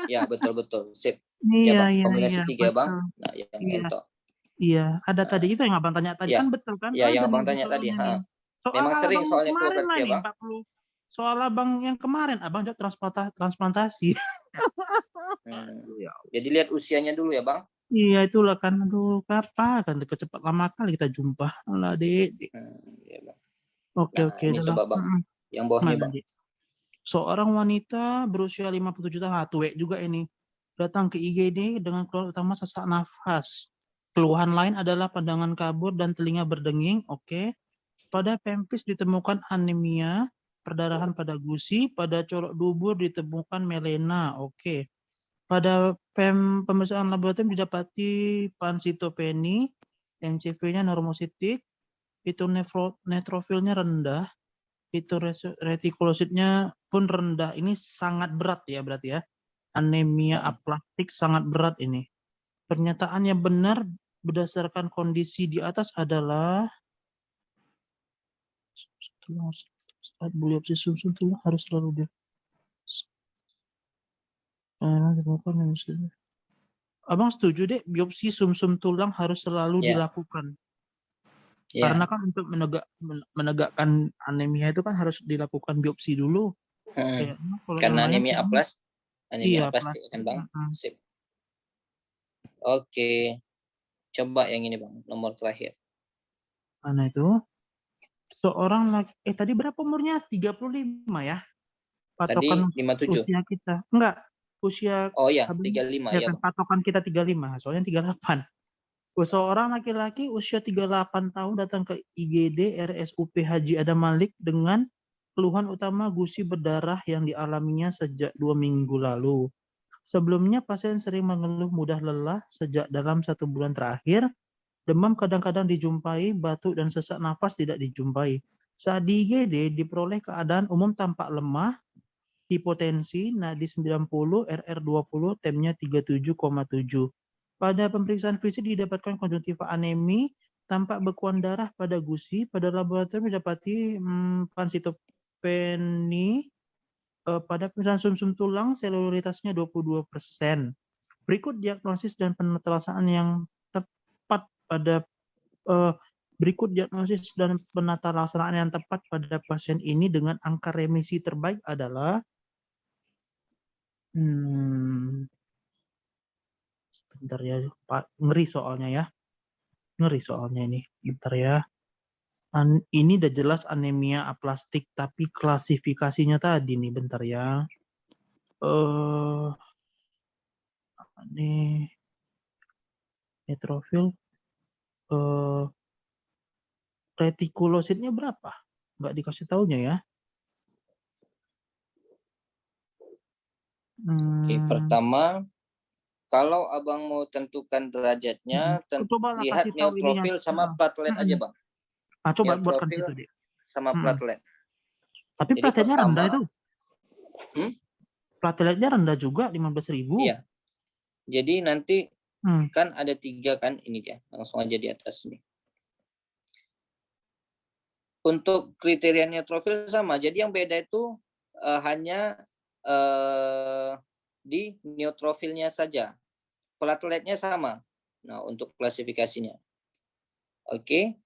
Ya, betul. Sip. Ya Iya, Bang, iya, kombinasi iya, 3 ya Bang. betul. Nah, yang Iya, entok. iya. Ada Nah, tadi itu yang Abang tanya tadi ya. kan betul kan? Ya, yang Ada Abang nih tanya tadi. soalnya nih. Soal Memang sering Abang yang soalnya keluar kemarin lah berarti ya nih, Bang. 40. Soal Abang yang kemarin, Abang jawab transplantasi. Jadi lihat usianya dulu ya Bang. Iya itulah kan, aduh kapan kan cepat lama kali kita jumpa. Alah, Dek. Ya, Bang. Oke, Nah, oke. ini coba Bang. Yang bawah nih Mana, Bang. Dek? Seorang wanita berusia 57 tahun, tuwek juga ini, datang ke IGD dengan keluhan utama sesak nafas. Keluhan lain adalah pandangan kabur dan telinga berdenging. Oke. Pada pempis ditemukan anemia, perdarahan pada gusi, pada colok dubur ditemukan melena. Oke. Pada pemeriksaan laboratorium didapati pansitopeni, MCV-nya normositik, itu neutrofilnya rendah, itu retikulositnya pun rendah. Ini sangat berat ya berarti ya. Anemia aplastik sangat berat ini. Pernyataannya benar berdasarkan kondisi di atas adalah saat biopsi sumsum tulang harus selalu Abang setuju deh biopsi sumsum tulang harus selalu dilakukan. Karena kan untuk menegakkan anemia itu kan harus dilakukan biopsi dulu. Karena anemia aplastik kan Bang. Sip. Oke. Coba yang ini Bang, nomor terakhir. Mana itu? Seorang laki, tadi berapa umurnya? 35 ya? Patokan tadi 57. usia kita. Enggak, usia. Oh iya, 35 ya kan, Bang. patokan kita 35, soalnya 38. Seorang laki-laki usia 38 tahun datang ke IGD RSUP Haji Adam Malik dengan keluhan utama gusi berdarah yang dialaminya sejak 2 minggu lalu. Sebelumnya pasien sering mengeluh mudah lelah sejak dalam 1 bulan terakhir. Demam kadang-kadang dijumpai, batuk dan sesak nafas tidak dijumpai. Saat di IGD diperoleh keadaan umum tampak lemah, hipotensi, nadi 90, RR20, temnya 37,7. Pada pemeriksaan fisik didapatkan konjungtiva anemi, tampak bekuan darah pada gusi. Pada laboratorium didapati pansitopeni, pada pemeriksaan sumsum tulang selularitasnya 22%. Berikut diagnosis dan penataan yang tepat pada penatalaksanaan yang tepat pada pasien ini dengan angka remisi terbaik adalah sebentar ya, Pak. Ngeri soalnya ini. Bentar ya. Ini udah jelas anemia aplastik, tapi klasifikasinya tadi nih, bentar ya. Ini neutrofil retikulositnya berapa? Nggak dikasih taunya ya. Oke, pertama, kalau abang mau tentukan derajatnya, Cobalah lihat kasih tahu ininya. neutrofil sama platelet aja, Bang. Nah, coba buatkan Neutrofil situ, Dek. sama platelet. Tapi Jadi plateletnya rendah itu. Plateletnya rendah juga, 15.000. Iya. Jadi nanti kan ada 3 kan, ini dia. Langsung aja di atas nih. Untuk kriteria neutrofil sama. Jadi yang beda itu hanya di neutrofilnya saja. Plateletnya sama. Nah, untuk klasifikasinya. Oke.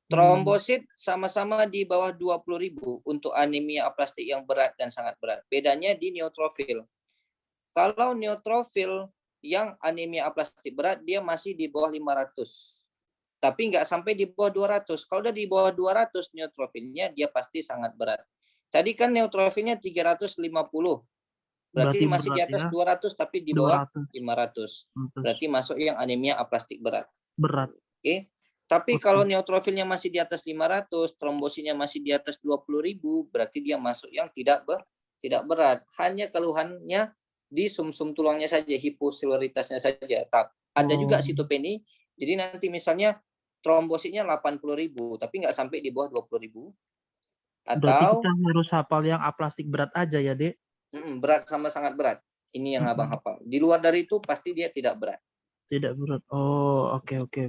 Trombosit sama-sama di bawah 20.000 untuk anemia aplastik yang berat dan sangat berat. Bedanya di neutrofil. Kalau neutrofil yang anemia aplastik berat, dia masih di bawah 500. Tapi nggak sampai di bawah 200. Kalau udah di bawah 200 neutrofilnya, dia pasti sangat berat. Tadi kan neutrofilnya 350. Berarti masih di atas 200 tapi di bawah 500. Berarti masuk yang anemia aplastik berat. Oke. Tapi kalau neutrofilnya masih di atas 500, trombositnya masih di atas 20.000, berarti dia masuk yang tidak berat. Hanya keluhannya di sumsum tulangnya saja, hiposelularitasnya saja. Ada juga sitopeni. Jadi nanti misalnya trombositnya 80.000, tapi nggak sampai di bawah 20.000. Berarti kita harus hafal yang aplastik berat aja ya, Dek? Berat sama sangat berat. Ini yang abang hafal. Di luar dari itu pasti dia tidak berat. Tidak berat. Oh, oke.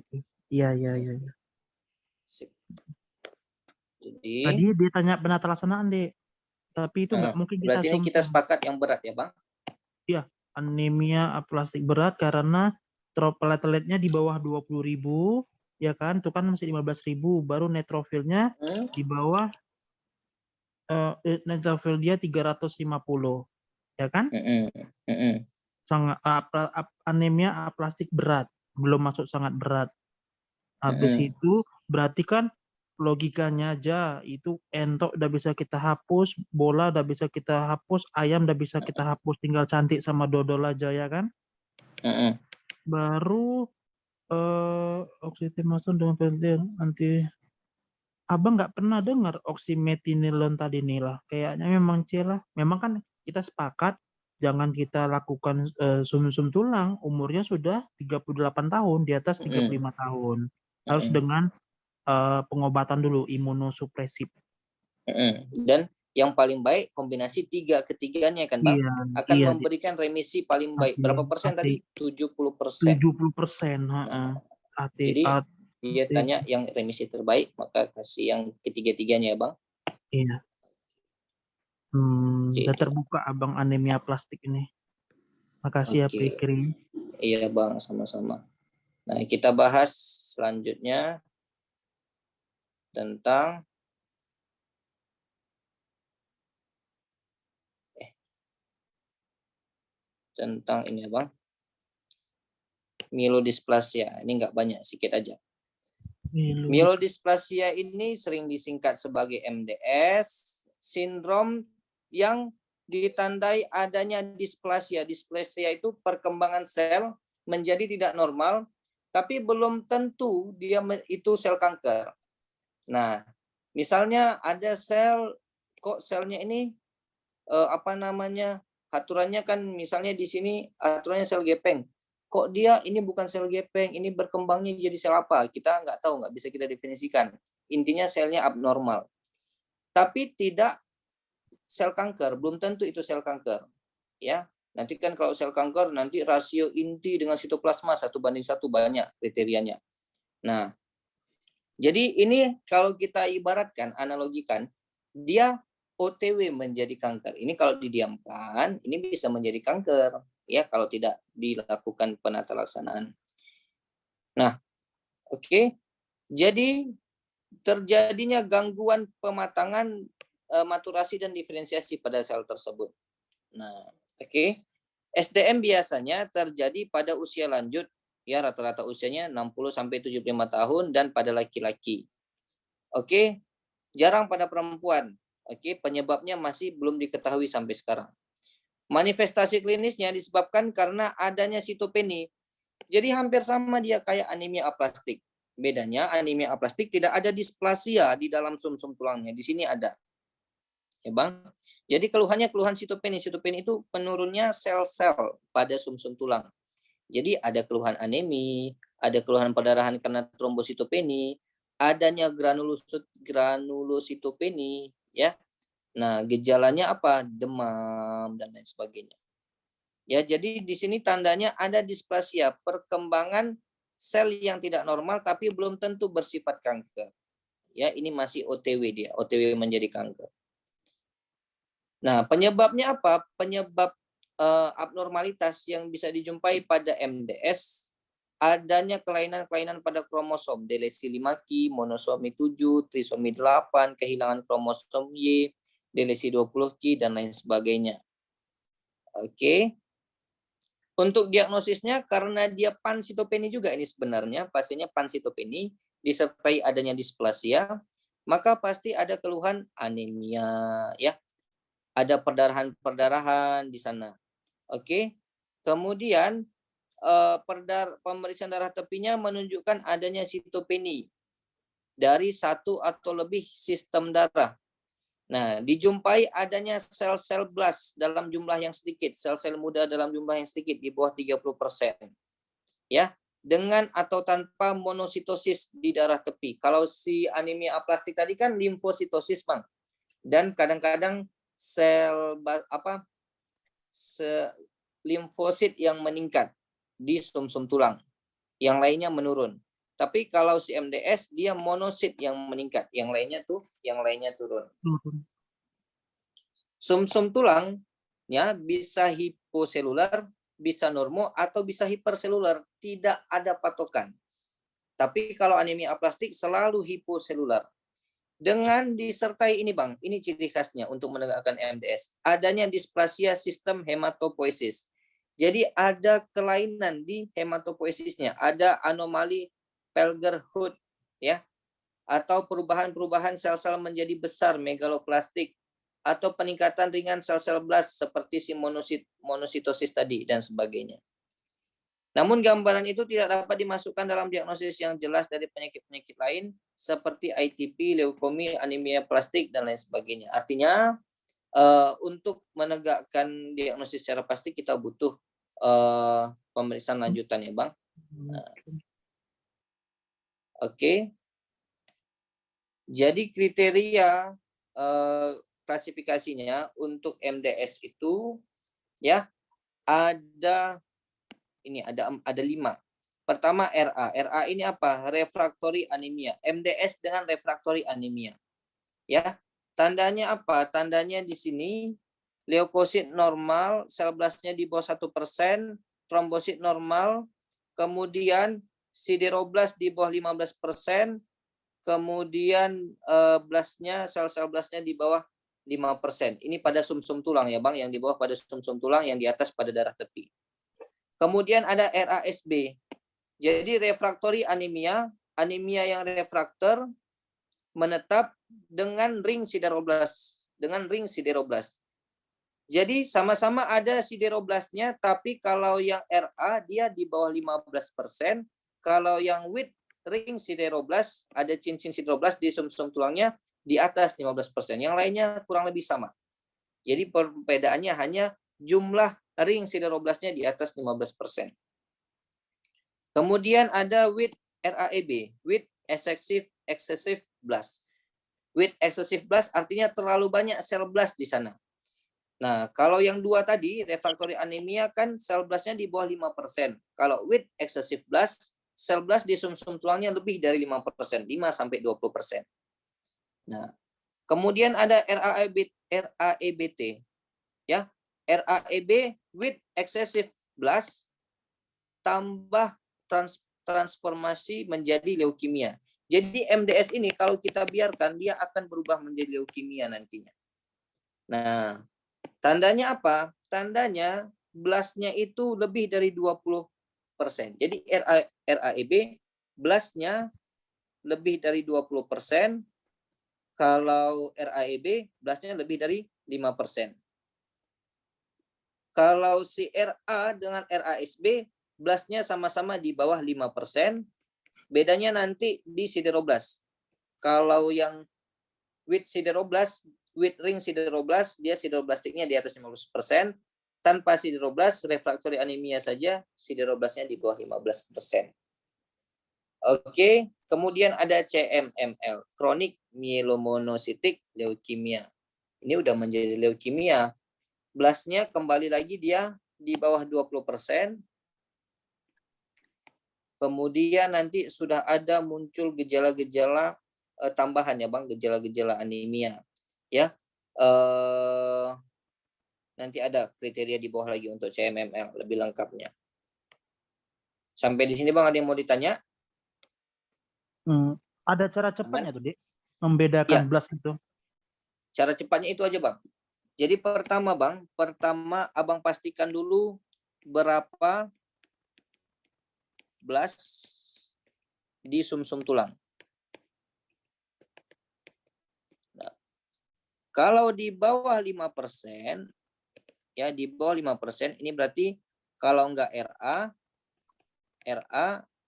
Iya. Jadi tadi dia tanya penatalaksanaan, Dek. Tapi itu nggak mungkin kita berarti ini kita sepakat yang berat ya, Bang? Iya, anemia aplastik berat karena plateletnya di bawah 20.000, ya kan? Itu kan masih 15.000, baru neutrofilnya di bawah neutrofil dia 350, ya kan? Sangat anemia aplastik berat, belum masuk sangat berat. Habis itu berarti kan logikanya aja itu entok udah bisa kita hapus, bola udah bisa kita hapus, ayam udah bisa kita hapus, tinggal cantik sama dodol aja ya kan? Baru oksitemason dengan penelitian anti. Abang nggak pernah dengar oksimetinilon tadi nih lah. Kayaknya memang lah. Memang kan kita sepakat jangan kita lakukan sumsum tulang umurnya sudah 38 tahun, di atas 35 tahun. Harus dengan pengobatan dulu, imunosupresif. Dan yang paling baik kombinasi 3 ketiganya kan, Bang? Akan memberikan remisi paling baik. Berapa persen tadi? 70%. 70%. Jadi dia tanya yang remisi terbaik, maka kasih yang ketiga-tiganya ya, Bang. Iya. Udah terbuka abang anemia plastik ini. Makasih ya Fikri. Iya Bang, sama-sama. Nah, kita bahas selanjutnya tentang ini ya Bang. Myelodysplasia. Ini nggak banyak, sedikit aja. Myelodysplasia ini sering disingkat sebagai MDS, sindrom yang ditandai adanya displasia. Displasia itu perkembangan sel menjadi tidak normal, tapi belum tentu dia itu sel kanker. Nah, misalnya ada sel, kok selnya ini aturannya kan misalnya di sini aturannya sel gepeng. Kok dia ini bukan sel gepeng, ini berkembangnya jadi sel apa? Kita nggak tahu, nggak bisa kita definisikan. Intinya selnya abnormal. Tapi tidak sel kanker, belum tentu itu sel kanker. Ya, nanti kan kalau sel kanker nanti rasio inti dengan sitoplasma 1:1 banyak kriterianya. Nah, jadi ini kalau kita ibaratkan, analogikan, dia OTW menjadi kanker. Ini kalau didiamkan, ini bisa menjadi kanker ya kalau tidak dilakukan penata laksanaan. Nah, oke. Jadi terjadinya gangguan pematangan, maturasi dan diferensiasi pada sel tersebut. Nah, oke. SDM biasanya terjadi pada usia lanjut, ya rata-rata usianya 60 sampai 75 tahun dan pada laki-laki. Oke, jarang pada perempuan. Oke, penyebabnya masih belum diketahui sampai sekarang. Manifestasi klinisnya disebabkan karena adanya sitopeni. Jadi hampir sama dia kayak anemia aplastik. Bedanya anemia aplastik tidak ada displasia di dalam sumsum tulangnya. Di sini ada. Ya, Bang. Jadi keluhannya keluhan sitopeni. Sitopeni itu penurunnya sel-sel pada sumsum tulang. Jadi ada keluhan anemi, ada keluhan perdarahan karena trombositopeni, adanya granulositopeni, ya. Nah, gejalanya apa? Demam dan lain sebagainya. Ya, jadi di sini tandanya ada displasia, perkembangan sel yang tidak normal tapi belum tentu bersifat kanker. Ya, ini masih OTW dia, OTW menjadi kanker. Nah, penyebabnya apa? Penyebab abnormalitas yang bisa dijumpai pada MDS, adanya kelainan-kelainan pada kromosom, delesi 5q, monosomi 7, trisomi 8, kehilangan kromosom Y, delesi 20q, dan lain sebagainya. Oke. Untuk diagnosisnya, karena dia pansitopeni juga ini sebenarnya, pasiennya pansitopeni, disertai adanya displasia, maka pasti ada keluhan anemia, ya. Ada perdarahan-perdarahan di sana. Oke. Kemudian pemeriksaan darah tepinya menunjukkan adanya sitopeni dari satu atau lebih sistem darah. Nah, dijumpai adanya sel-sel blast dalam jumlah yang sedikit, sel-sel muda dalam jumlah yang sedikit di bawah 30%. Ya, dengan atau tanpa monositosis di darah tepi. Kalau si anemia aplastik tadi kan limfositosis, Bang. Dan kadang-kadang sel limfosit yang meningkat di sumsum tulang, yang lainnya menurun. Tapi kalau si MDS dia monosit yang meningkat, yang lainnya turun. Sumsum tulang ya bisa hiposelular, bisa normo atau bisa hiperselular, tidak ada patokan. Tapi kalau anemia aplastik selalu hiposelular. Dengan disertai ini, Bang, ini ciri khasnya untuk menegakkan MDS. Adanya displasia sistem hematopoiesis. Jadi ada kelainan di hematopoiesisnya, ada anomali Pelger-Hood, ya, atau perubahan-perubahan sel-sel menjadi besar megaloplastik, atau peningkatan ringan sel-sel blast seperti si monositosis tadi dan sebagainya. Namun gambaran itu tidak dapat dimasukkan dalam diagnosis yang jelas dari penyakit-penyakit lain seperti ITP, leukemi, anemia plastik, dan lain sebagainya. Artinya untuk menegakkan diagnosis secara pasti kita butuh pemeriksaan lanjutan ya, Bang. Nah, oke. Jadi kriteria klasifikasinya untuk MDS itu ya ada 5. Pertama RA. RA ini apa? Refraktori anemia. MDS dengan refraktori anemia. Ya. Tandanya apa? Tandanya di sini leukosit normal, sel blastnya di bawah 1%, trombosit normal, kemudian sideroblast di bawah 15%, kemudian blastnya, sel-sel blastnya di bawah 5%. Ini pada sumsum tulang ya, Bang, yang di bawah pada sumsum tulang, yang di atas pada darah tepi. Kemudian ada RASB. Jadi refraktori anemia, anemia yang refraktor menetap dengan ring sideroblast, Jadi sama-sama ada sideroblastnya, tapi kalau yang RA dia di bawah 15%, kalau yang with ring sideroblast, ada cincin sideroblast di sumsum tulangnya di atas 15%. Yang lainnya kurang lebih sama. Jadi perbedaannya hanya jumlah ring sideroblastnya di atas 15%. Kemudian ada with RAEB, with excessive blast. With excessive blast artinya terlalu banyak sel blast di sana. Nah, kalau yang dua tadi, refraktori anemia kan sel blastnya di bawah 5%. Kalau with excessive blast, sel blast di sumsum tulangnya lebih dari 5%, 5-20%. Nah, Kemudian ada RAEBT, ya. RAEB with excessive blast tambah transformasi menjadi leukemia. Jadi MDS ini kalau kita biarkan dia akan berubah menjadi leukemia nantinya. Nah, tandanya apa? Tandanya blastnya itu lebih dari 20%. Jadi RAEB blastnya lebih dari 20%. Kalau RAEB blastnya lebih dari 5%. Kalau si RA dengan RASB blastnya sama-sama di bawah 5%. Bedanya nanti di sideroblast. Kalau yang with sideroblast, with ring sideroblast, dia sideroblastiknya di atas 50%. Tanpa sideroblast, refractory anemia saja, sideroblastnya di bawah 15%. Oke, kemudian ada CMML, chronic myelomonocytic leukemia. Ini udah menjadi leukemia. Blastnya kembali lagi dia di bawah 20%. Kemudian nanti sudah ada muncul gejala-gejala tambahan ya Bang, gejala-gejala anemia. Ya, nanti ada kriteria di bawah lagi untuk CMML lebih lengkapnya. Sampai di sini Bang, ada yang mau ditanya? Ada cara cepatnya tuh, Dek, membedakan Ya. blast itu? Cara cepatnya itu aja Bang. Jadi pertama Bang, Abang pastikan dulu berapa blast di sumsum tulang. Nah, kalau di bawah 5%, ya di bawah 5%, ini berarti kalau enggak RA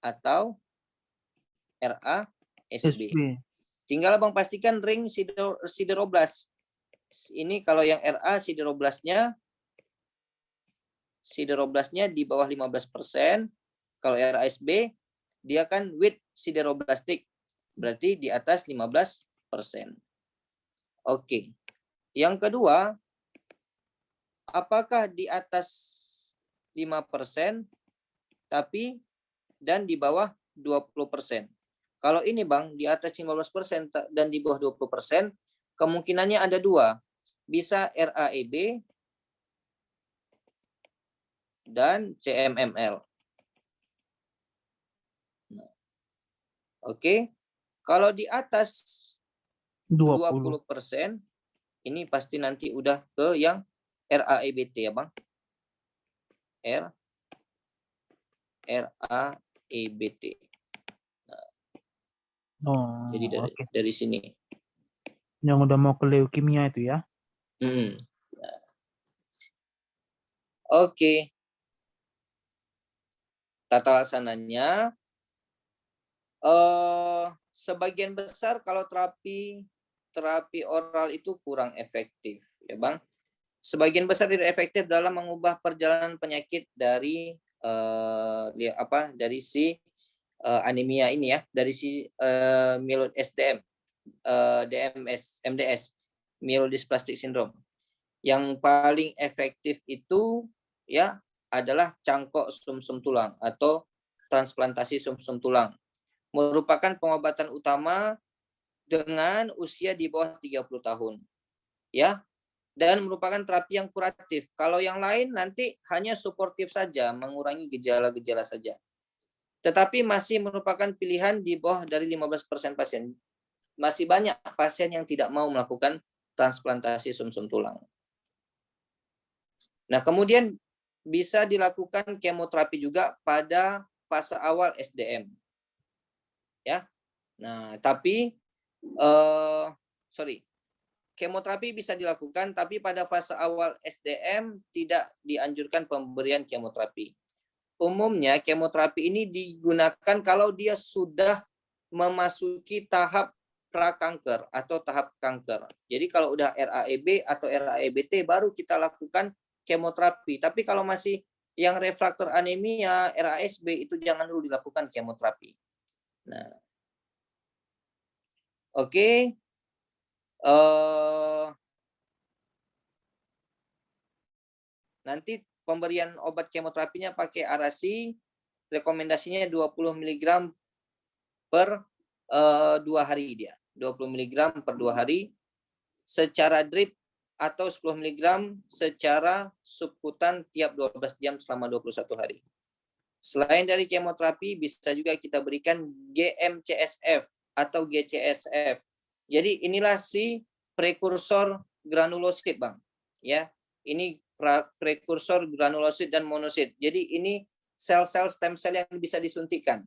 atau RASB. Tinggal Abang pastikan ring sideroblast. Ini kalau yang RA sideroblastnya di bawah 15%. Kalau RASB dia kan with sideroblastik, berarti di atas 15%. Oke. Yang kedua, apakah di atas 5% tapi dan di bawah 20%? Kalau ini Bang, di atas 15% dan di bawah 20%, kemungkinannya ada dua. Bisa RAEB dan CMML. Oke. Kalau di atas 20%, ini pasti nanti udah ke yang RAEBT ya Bang. RAEBT. Nah, jadi dari sini. Yang udah mau ke leukemia itu ya? Nah. Oke. Tata laksananya, sebagian besar kalau terapi oral itu kurang efektif ya Bang. Sebagian besar tidak efektif dalam mengubah perjalanan penyakit dari si anemia ini ya, dari si SDM, MDS, myelodysplastic syndrome. Yang paling efektif itu ya adalah cangkok sumsum tulang atau transplantasi sumsum tulang. Merupakan pengobatan utama dengan usia di bawah 30 tahun. Ya. Dan merupakan terapi yang kuratif. Kalau yang lain nanti hanya suportif saja, mengurangi gejala-gejala saja. Tetapi masih merupakan pilihan di bawah dari 15% pasien. Masih banyak pasien yang tidak mau melakukan transplantasi sumsum tulang. Nah, kemudian bisa dilakukan kemoterapi juga pada fase awal SDM. Ya. Nah, tapi kemoterapi bisa dilakukan, tapi pada fase awal SDM tidak dianjurkan pemberian kemoterapi. Umumnya kemoterapi ini digunakan kalau dia sudah memasuki tahap prakanker atau tahap kanker. Jadi kalau udah RAEB atau RAEBT baru kita lakukan kemoterapi. Tapi kalau masih yang refraktor anemia, RASB itu jangan dulu dilakukan kemoterapi. Nah, oke. Nanti pemberian obat kemoterapinya pakai arasi, rekomendasinya 20 mg per 2 hari dia. 20 mg per 2 hari. secara drip atau 10 mg secara subkutan tiap 12 jam selama 21 hari. Selain dari kemoterapi, bisa juga kita berikan GM-CSF atau GCSF. Jadi inilah si prekursor granulosit, Bang. Ya, ini prekursor granulosit dan monosit. Jadi ini sel-sel stem cell yang bisa disuntikkan.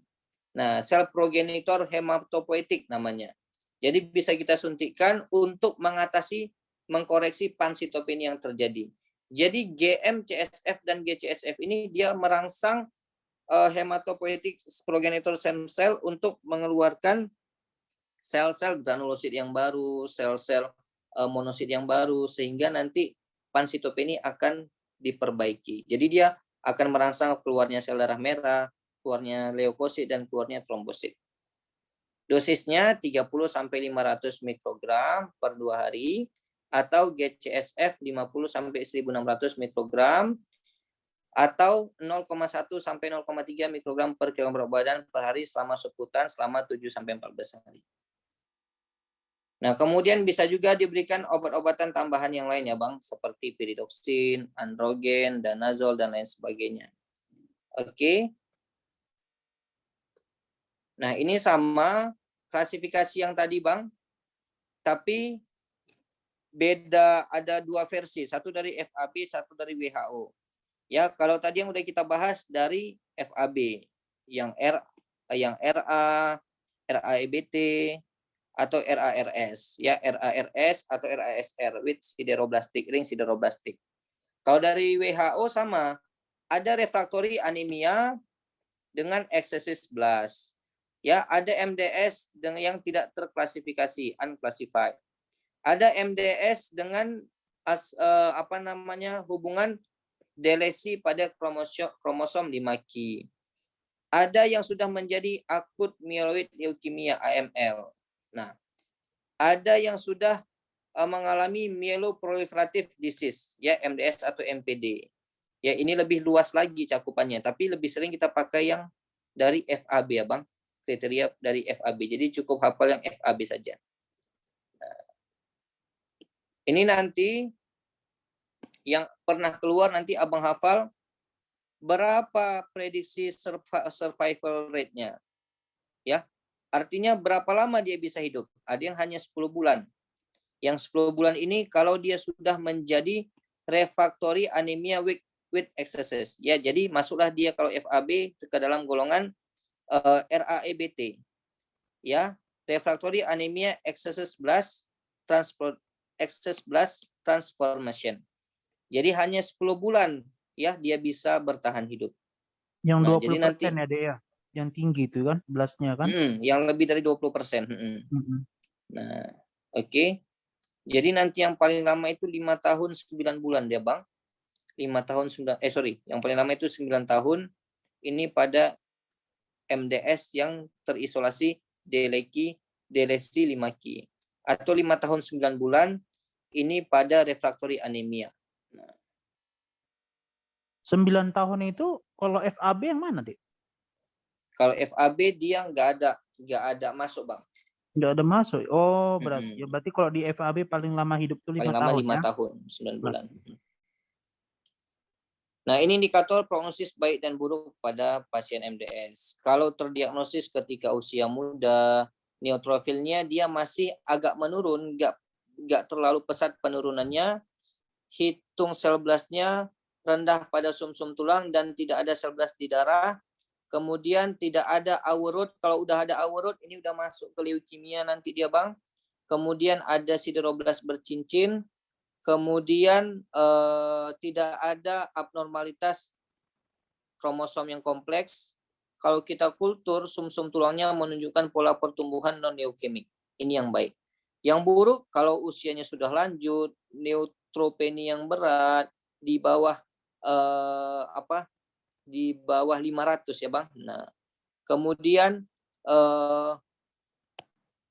Nah, sel progenitor hematopoietik namanya. Jadi bisa kita suntikkan untuk mengatasi, mengkoreksi pansitopenia yang terjadi. Jadi GM-CSF dan GCSF ini dia merangsang hematopoietik progenitor stem cell untuk mengeluarkan sel-sel granulosit yang baru, sel-sel monosit yang baru, sehingga nanti pansitopenia akan diperbaiki. Jadi dia akan merangsang keluarnya sel darah merah, keluarnya leukosit, dan keluarnya trombosit. Dosisnya 30-500 mikrogram per 2 hari, atau GCSF 50-1600 mikrogram, atau 0,1-0,3 mikrogram per kilogram berat badan per hari selama subkutan selama 7-14 hari. Nah, kemudian bisa juga diberikan obat-obatan tambahan yang lain ya, Bang, seperti piridoksin, androgen, danazol, dan lain sebagainya. Oke. Nah, ini sama klasifikasi yang tadi, Bang, tapi beda, ada 2 versi, satu dari FAB, satu dari WHO. Ya, kalau tadi yang udah kita bahas dari FAB, yang RA, RAEBT, atau RARS, ya, RARS atau RASR with sideroblastic, ring sideroblastic. Kalau dari WHO sama, ada refractory anemia dengan excessive blast. Ya, ada MDS dengan yang tidak terklasifikasi, unclassified. Ada MDS dengan hubungan delesi pada kromosom 5q. Ada yang sudah menjadi akut myeloid leukemia AML. Nah, ada yang sudah mengalami myeloproliferative disease, ya, MDS atau MPD. Ya, ini lebih luas lagi cakupannya, tapi lebih sering kita pakai yang dari FAB ya, Bang. Kriteria dari FAB. Jadi cukup hafal yang FAB saja. Nah, ini nanti yang pernah keluar, nanti Abang hafal berapa prediksi survival rate-nya. Ya. Artinya berapa lama dia bisa hidup? Ada yang hanya 10 bulan. Yang 10 bulan ini kalau dia sudah menjadi refractory anemia with excesses. Ya, jadi masuklah dia kalau FAB ke dalam golongan RAEBT. Ya, refractory anemia excess blast transformation. Jadi hanya 10 bulan ya dia bisa bertahan hidup. Yang Nah, 20% jadi nanti ya, Dek, ya. Yang tinggi itu kan blastnya kan. yang lebih dari 20%. Nah, oke. Jadi nanti yang paling lama itu 5 tahun 9 bulan dia, Bang. 5 tahun 9 yang paling lama itu 9 tahun ini pada MDS yang terisolasi delesi 5q, atau 5 tahun 9 bulan ini pada refractory anemia. Nah, 9 tahun itu kalau FAB yang mana, Dek? kalau FAB dia nggak ada masuk, Bang. Nggak ada masuk. Oh, berarti kalau di FAB paling lama hidup tuh 5 paling lama tahun 5 ya. tahun 9 bulan. Nah, ini indikator prognosis baik dan buruk pada pasien MDS. Kalau terdiagnosis ketika usia muda, neutrofilnya dia masih agak menurun, nggak terlalu pesat penurunannya, hitung sel blastnya rendah pada sumsum tulang dan tidak ada sel blast di darah, kemudian tidak ada aurot. Kalau udah ada aurot, ini udah masuk ke leukemia nanti dia, Bang. Kemudian ada sideroblast bercincin, kemudian tidak ada abnormalitas kromosom yang kompleks. Kalau kita kultur, sumsum tulangnya menunjukkan pola pertumbuhan non-leukemik. Ini yang baik. Yang buruk, kalau usianya sudah lanjut, neutropenia yang berat, di bawah di bawah 500 ya, Bang. Nah, kemudian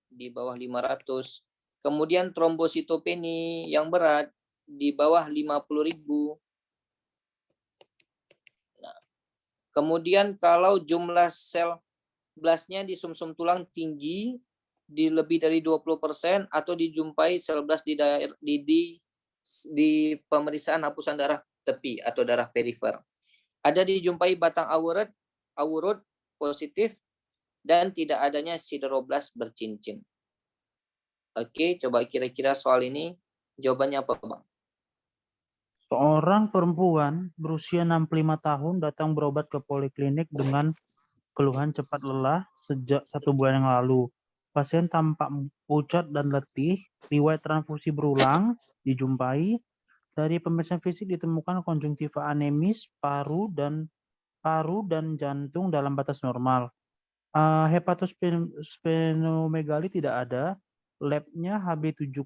di bawah 500. Kemudian trombositopeni yang berat di bawah 50.000. Nah, kemudian kalau jumlah sel blastnya di sumsum tulang tinggi di lebih dari 20% atau dijumpai sel blast di daerah di pemeriksaan hapusan darah tepi atau darah perifer. Ada dijumpai batang awurut positif dan tidak adanya sideroblast bercincin. Oke, coba kira-kira soal ini jawabannya apa, Bang? Seorang perempuan berusia 65 tahun datang berobat ke poliklinik dengan keluhan cepat lelah sejak 1 bulan yang lalu. Pasien tampak pucat dan letih, riwayat transfusi berulang dijumpai. Dari pemeriksaan fisik ditemukan konjungtiva anemis, paru dan jantung dalam batas normal. Hepatosplenomegali tidak ada. Labnya Hb 7,0,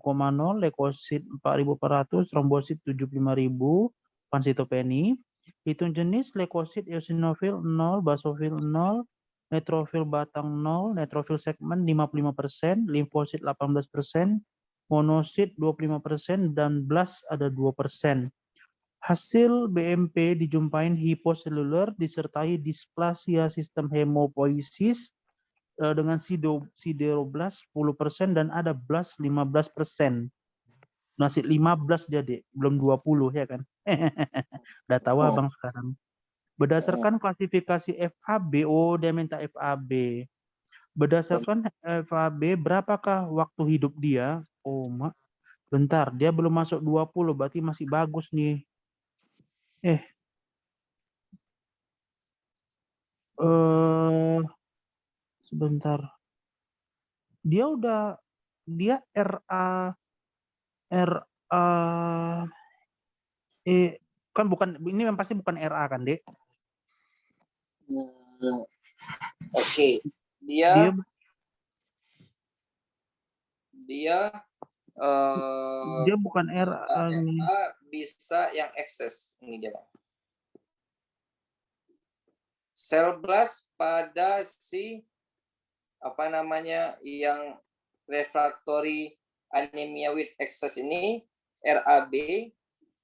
leukosit 4.400, trombosit 75.000, pansitopeni. Hitung jenis leukosit eosinofil 0, basofil 0, neutrofil batang 0, neutrofil segmen 55%, limfosit 18%, monosit 25%, dan blast ada 2%. Hasil BMP dijumpain hiposeluler disertai displasia sistem hemopoiesis dengan sideroblast 10% dan ada blast 15%. Masih 15 jadi, belum 20 ya kan? Udah tahu abang sekarang. Berdasarkan klasifikasi FAB, dia minta FAB. Berdasarkan FAB, berapakah waktu hidup dia? Oh, bentar, dia belum masuk 20, berarti masih bagus nih. Sebentar. Dia RA kan bukan, ini yang pasti bukan RA kan, Dek? Oke. Dia bukan RA nih. Bisa yang ekses. Ini dia, Bang. Sel blast pada yang refractory anemia with excess ini RAB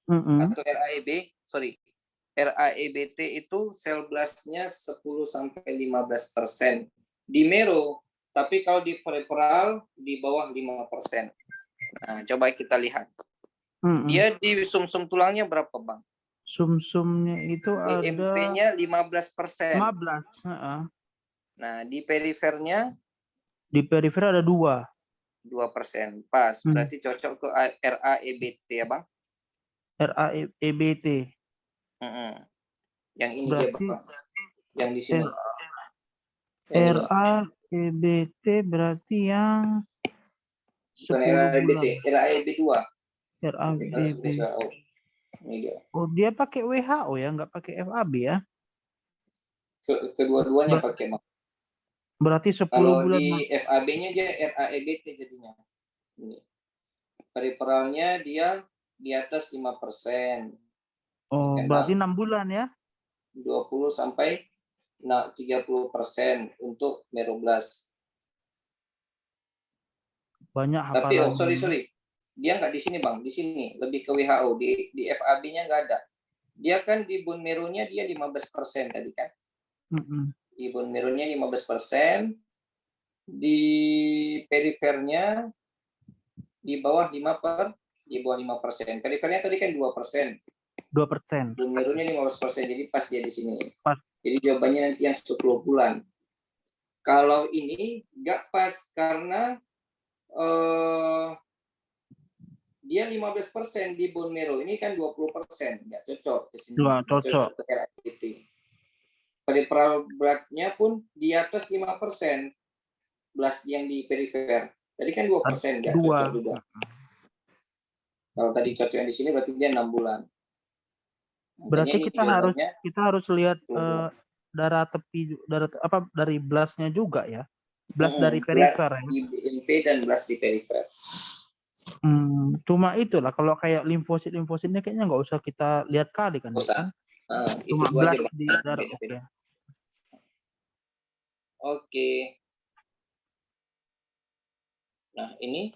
atau RAEBT itu sel blastnya 10-15%. Di mero, tapi kalau di peripheral di bawah 5%. Nah, coba kita lihat. Dia di sumsum tulangnya berapa, Bang? Sumsumnya itu ada BMP-nya 15%. 15. Nah, di perifernya? Di perifer ada 2%. Pas. Berarti cocok ke RAEBT ya, Bang? RAEBT. Yang ini berarti, dia, Bang. Yang di sini. RAEBT berarti yang 10 bulan. RAEB 2. RAEB. Oh, dia pakai WHO ya, nggak pakai FAB ya? Kedua-duanya pakai, Bang. Berarti 10 kalau bulan. Kalau di FAB-nya dia RAEBT jadinya. Ini. Periferalnya dia di atas 5%. Oh, berarti 6 bulan ya? 20 sampai 30% untuk meroblast. Banyak Tapi hafalan. sorry. Dia nggak di sini, Bang. Di sini lebih ke WHO. Di FAB-nya nggak ada. Dia kan di bone marrow-nya dia 15% tadi kan? Di bone marrow-nya 15%. Di perifernya di bawah 5%. Perifernya tadi kan 2%. 2%. Bone marrow-nya 15%. Jadi pas dia di sini. Pas. Jadi jawabannya nanti yang 10 bulan. Kalau ini nggak pas karena dia 15% di bone marrow, ini kan 20%, nggak cocok ke sini. Nggak cocok ke RAEBT. Peripheral blood-nya pun di atas 5%, blast yang di perifer. Tadi kan 2%, nggak cocok juga. Kalau tadi cocok yang di sini berarti dia 6 bulan. Berarti kita harus lihat darah tepi, dari blastnya juga ya. Blast dari perifer ya. Di BMP dan blast di perifer. Cuma itulah kalau kayak limfosit-limfositnya kayaknya nggak usah kita lihat kali kan. Cuma blast di darah. Oke. Nah, ini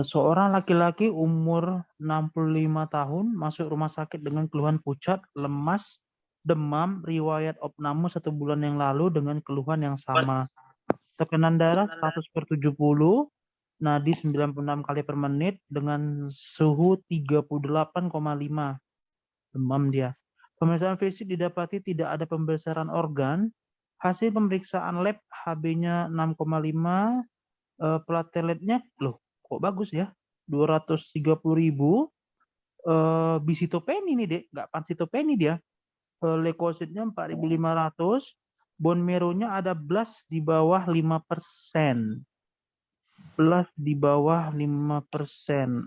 seorang laki-laki umur 65 tahun masuk rumah sakit dengan keluhan pucat, lemas, demam, riwayat opname 1 bulan yang lalu dengan keluhan yang sama. Tekanan darah 100/70, nadi 96 kali per menit dengan suhu 38,5. Demam dia. Pemeriksaan fisik didapati tidak ada pembesaran organ. Hasil pemeriksaan lab HB-nya 6,5, plateletnya loh kok bagus ya, 230.000. Bisitopeni nih Dek, nggak pansitopeni dia. Leukositnya 4.500, bone marrow-nya ada blast di bawah 5%. Blast di bawah 5%.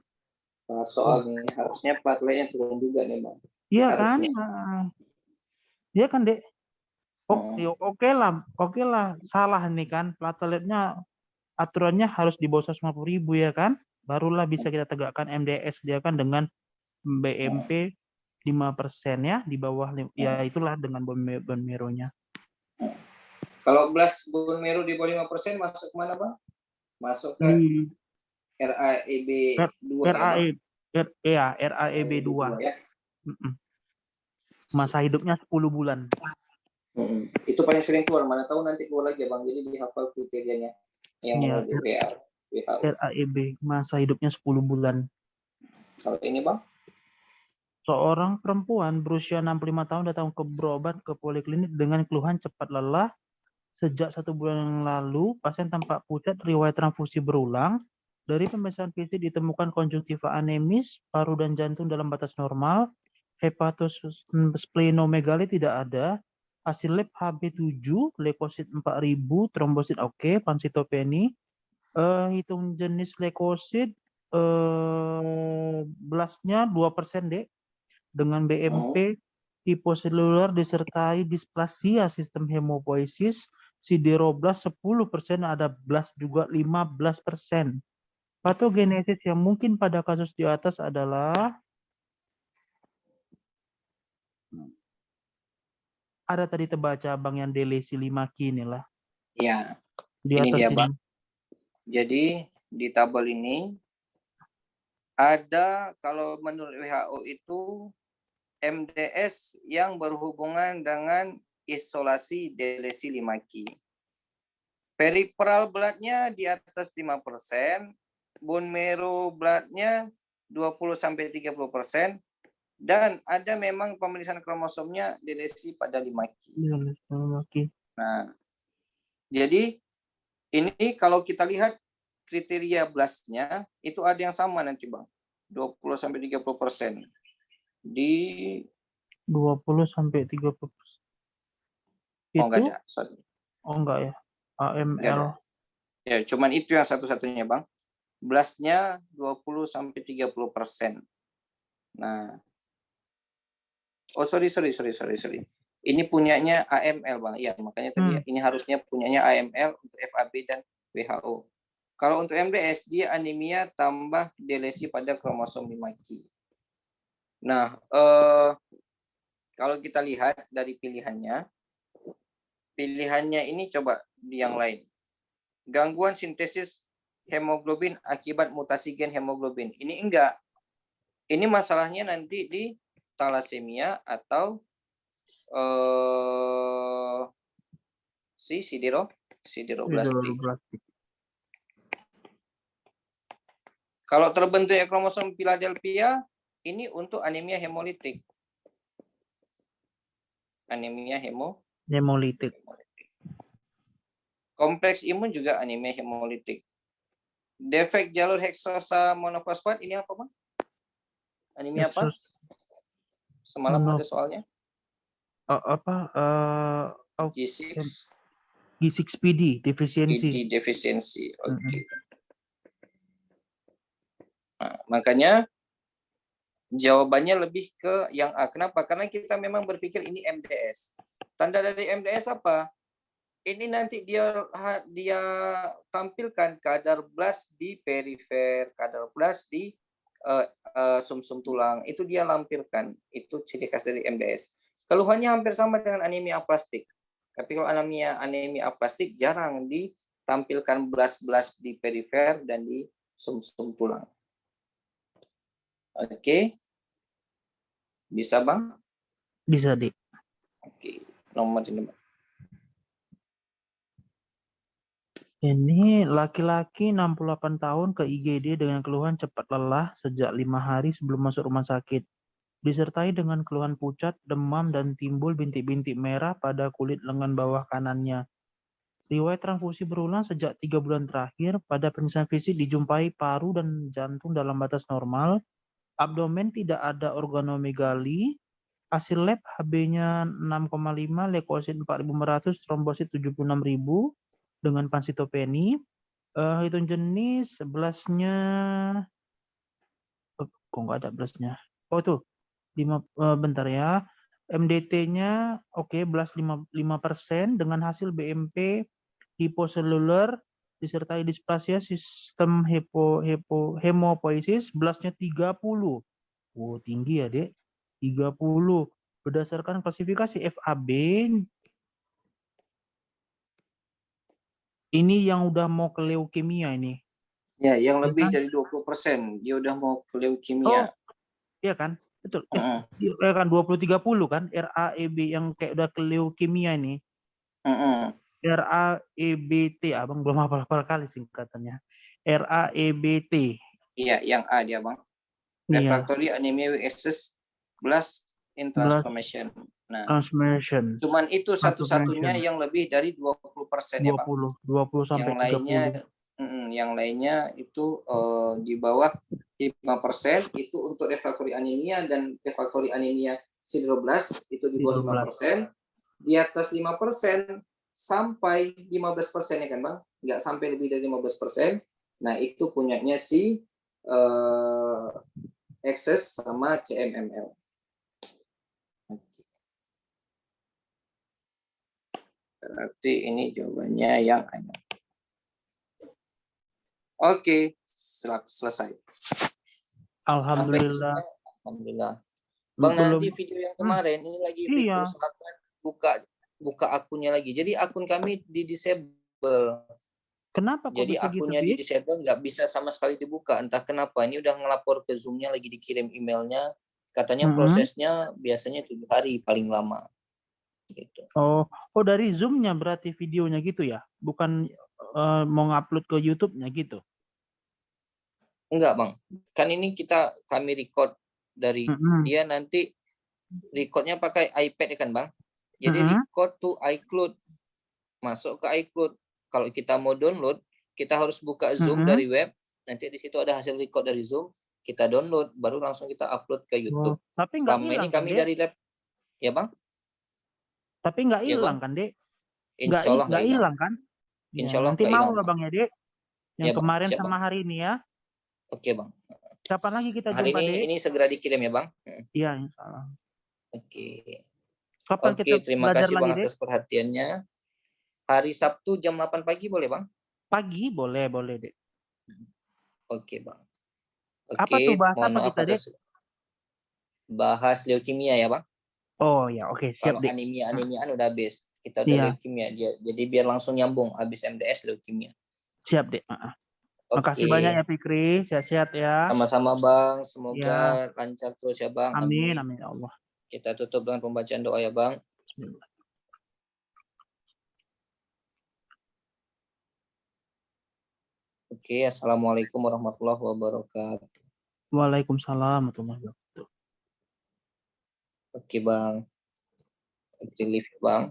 Nah, soalnya harusnya plateletnya turun juga nih Bang. Iya kan? Harusnya. Iya kan Dek? Hmm. Oke lah, salah nih kan, plateletnya aturannya harus di bawah 150.000 ya kan, barulah bisa kita tegakkan MDS dia kan dengan BMP 5% ya, di bawah ya itulah dengan bone marrow-nya. Kalau blast bone marrow di bawah 5% masuk kemana Bang? Masuk ke RAEB 2 ya Bang? RAEB 2 ya. masa hidupnya 10 bulan. Itu paling sering keluar, mana tahu nanti keluar lagi ya Bang, jadi dihafal kriterianya yang Ya, menurut WHO. RAEB masa hidupnya 10 bulan. Kalau ini Bang? Seorang perempuan berusia 65 tahun datang berobat ke poliklinik dengan keluhan cepat lelah. Sejak 1 bulan yang lalu, pasien tampak pucat, riwayat transfusi berulang. Dari pemeriksaan fisik ditemukan konjungtiva anemis, paru dan jantung dalam batas normal, hepatosplenomegali tidak ada, hasil lab HB7, leukosit 4.000, trombosit oke, pansitopeni, hitung jenis leukosit, blastnya 2% Dek, dengan BMP hiposelular disertai displasia sistem hemopoiesis, sideroblast 10%, ada blast juga 15%. Patogenesis yang mungkin pada kasus di atas adalah ada tadi terbaca Bang yang delesi 5 inilah. Iya. Di Ini atas dia ini. Bang. Jadi di tabel ini ada, kalau menurut WHO itu MDS yang berhubungan dengan isolasi delesi 5Q. Peripheral blood-nya di atas 5%, bone marrow blood-nya 20-30%, dan ada memang pemeriksaan kromosomnya delesi pada 5Q. Nah, jadi ini kalau kita lihat kriteria blastnya itu ada yang sama nanti Bang, 20-30%. Di 20-30%. Oh, enggak Itu? ada, sorry. Oh enggak ya. AML. Ya, cuman itu yang satu-satunya Bang. Blastnya 20-30%. Nah, oh sorry. Ini punyanya AML Bang. Iya, makanya tadi ini harusnya punyanya AML untuk FAB dan WHO. Kalau untuk MDS dia anemia tambah delesi pada kromosom 5Q. Nah, kalau kita lihat dari pilihannya ini coba di yang lain. Gangguan sintesis hemoglobin akibat mutasi gen hemoglobin. Ini enggak. Ini masalahnya nanti di thalassemia atau sideroblastik. Kalau terbentuk kromosom Philadelphia, ini untuk anemia hemolitik. Anemia hemolitik. Kompleks imun juga anemia hemolitik. Defek jalur heksosa monofosfat ini apa Bang? Anemia apa? Semalam ada soalnya. G6PD defisiensi. Oke. Nah, makanya jawabannya lebih ke yang A. Kenapa? Karena kita memang berpikir ini MDS. Tanda dari MDS apa? Ini nanti dia tampilkan kadar blast di perifer, kadar blast di sumsum tulang. Itu dia lampirkan. Itu ciri khas dari MDS. Keluhannya hampir sama dengan anemia aplastik. Tapi kalau anemia aplastik jarang ditampilkan blast di perifer dan di sumsum tulang. Oke. Bisa Bang? Bisa Dik. Oke. Nomor ini. Ini laki-laki 68 tahun ke IGD dengan keluhan cepat lelah sejak 5 hari sebelum masuk rumah sakit. Disertai dengan keluhan pucat, demam, dan timbul bintik-bintik merah pada kulit lengan bawah kanannya. Riwayat transfusi berulang sejak 3 bulan terakhir. Pada pemeriksaan fisik dijumpai paru dan jantung dalam batas normal. Abdomen tidak ada organomegali. Hasil lab Hb-nya 6,5, leukosit 4.500, trombosit 76.000 dengan pansitopeni. Hitung jenis belasnya, kok nggak ada belasnya? Oh tuh, bentar ya. MDT-nya oke, belas 5% dengan hasil BMP hiposeluler disertai displasia sistem hemopoiesis, belasnya 30. Oh, tinggi ya, Dek. 30. Berdasarkan klasifikasi FAB, ini yang udah mau ke leukemia ini. Ya, yang Ya lebih kan? dari 20% dia udah mau ke Oh, leukemia. iya kan? Betul. Heeh. Ya kan 20-30 kan RAEB yang kayak udah ke leukemia ini. Heeh. RAEBT, Abang belum hafal kali singkatannya. RAEBT. Iya, yang A dia, Bang. Iya, Refractory anemia with excess blast in blood transformation. Nah, transformation. cuman itu satu-satunya Transformation. yang lebih dari 20% ya, Bang. 20 Yang sampai 30. lainnya yang lainnya itu di bawah 5%, itu untuk refractory anemia, dan refractory anemia sideroblast itu di bawah 5%. Di atas 5% sampai 15% ya kan, Bang? Nggak sampai lebih dari 15%. Nah, itu punyanya si excess sama CMML. Berarti ini jawabannya yang A. Oke, selesai. Alhamdulillah. Alhamdulillah. Bang, Belum. nanti video yang kemarin ini lagi Iya. usahakan buka akunnya lagi. Jadi akun kami di disable. Kenapa kok Jadi bisa gitu, akunnya di Bi? disable, nggak bisa sama sekali dibuka. Entah kenapa. Ini udah ngelapor ke Zoom-nya, lagi dikirim emailnya. Katanya prosesnya biasanya 7 hari paling lama. Gitu. Oh, dari Zoom-nya berarti videonya gitu ya? Bukan mau ngupload ke YouTube-nya gitu? Enggak, Bang. Kan ini kami record dari dia, nanti recordnya pakai iPad ya kan, Bang? Jadi record to iCloud. Masuk ke iCloud. Kalau kita mau download, kita harus buka Zoom dari web. Nanti di situ ada hasil record dari Zoom. Kita download, baru langsung kita upload ke YouTube. Tapi nggak Selama hilang ini kan, kami Dek? dari lab. Ya, Bang? Tapi nggak Ya, hilang Bang? kan, Dek? Insya Allah Nggak hilang kan? Insya Ya, Allah nanti nggak mau hilang, nggak Bang. Bang ya, Dek? Yang Ya, Bang. kemarin Siap, sama Bang. hari ini ya? Oke, Bang. Kapan lagi kita Hari jumpa, Dek? ini segera dikirim ya, Bang. Iya, insya Allah. Oke. Kapan kita Terima belajar kasih, lagi, Bang, Dek? atas perhatiannya. Hari Sabtu jam 8 pagi boleh, Bang? Pagi boleh, Dek. Oke, Bang. Apa tuh, bahas mohon apa maaf kita, Dek? atas bahas leukemia ya, Bang. Oh ya, oke, siap, Kalau Dek. anemia udah habis, kita udah leukemia. Jadi biar langsung nyambung, habis MDS leukemia. Siap, Dek. Makasih banyak ya, Fikri. Sehat-sehat ya. Sama-sama, Bang. Semoga lancar terus ya, Bang. Amin, amin ya Allah. Kita tutup dengan pembacaan doa ya, Bang. Bismillah. Oke, assalamualaikum warahmatullahi wabarakatuh. Waalaikumsalam warahmatullahi wabarakatuh. Oke, Bang. Oke, live, Bang.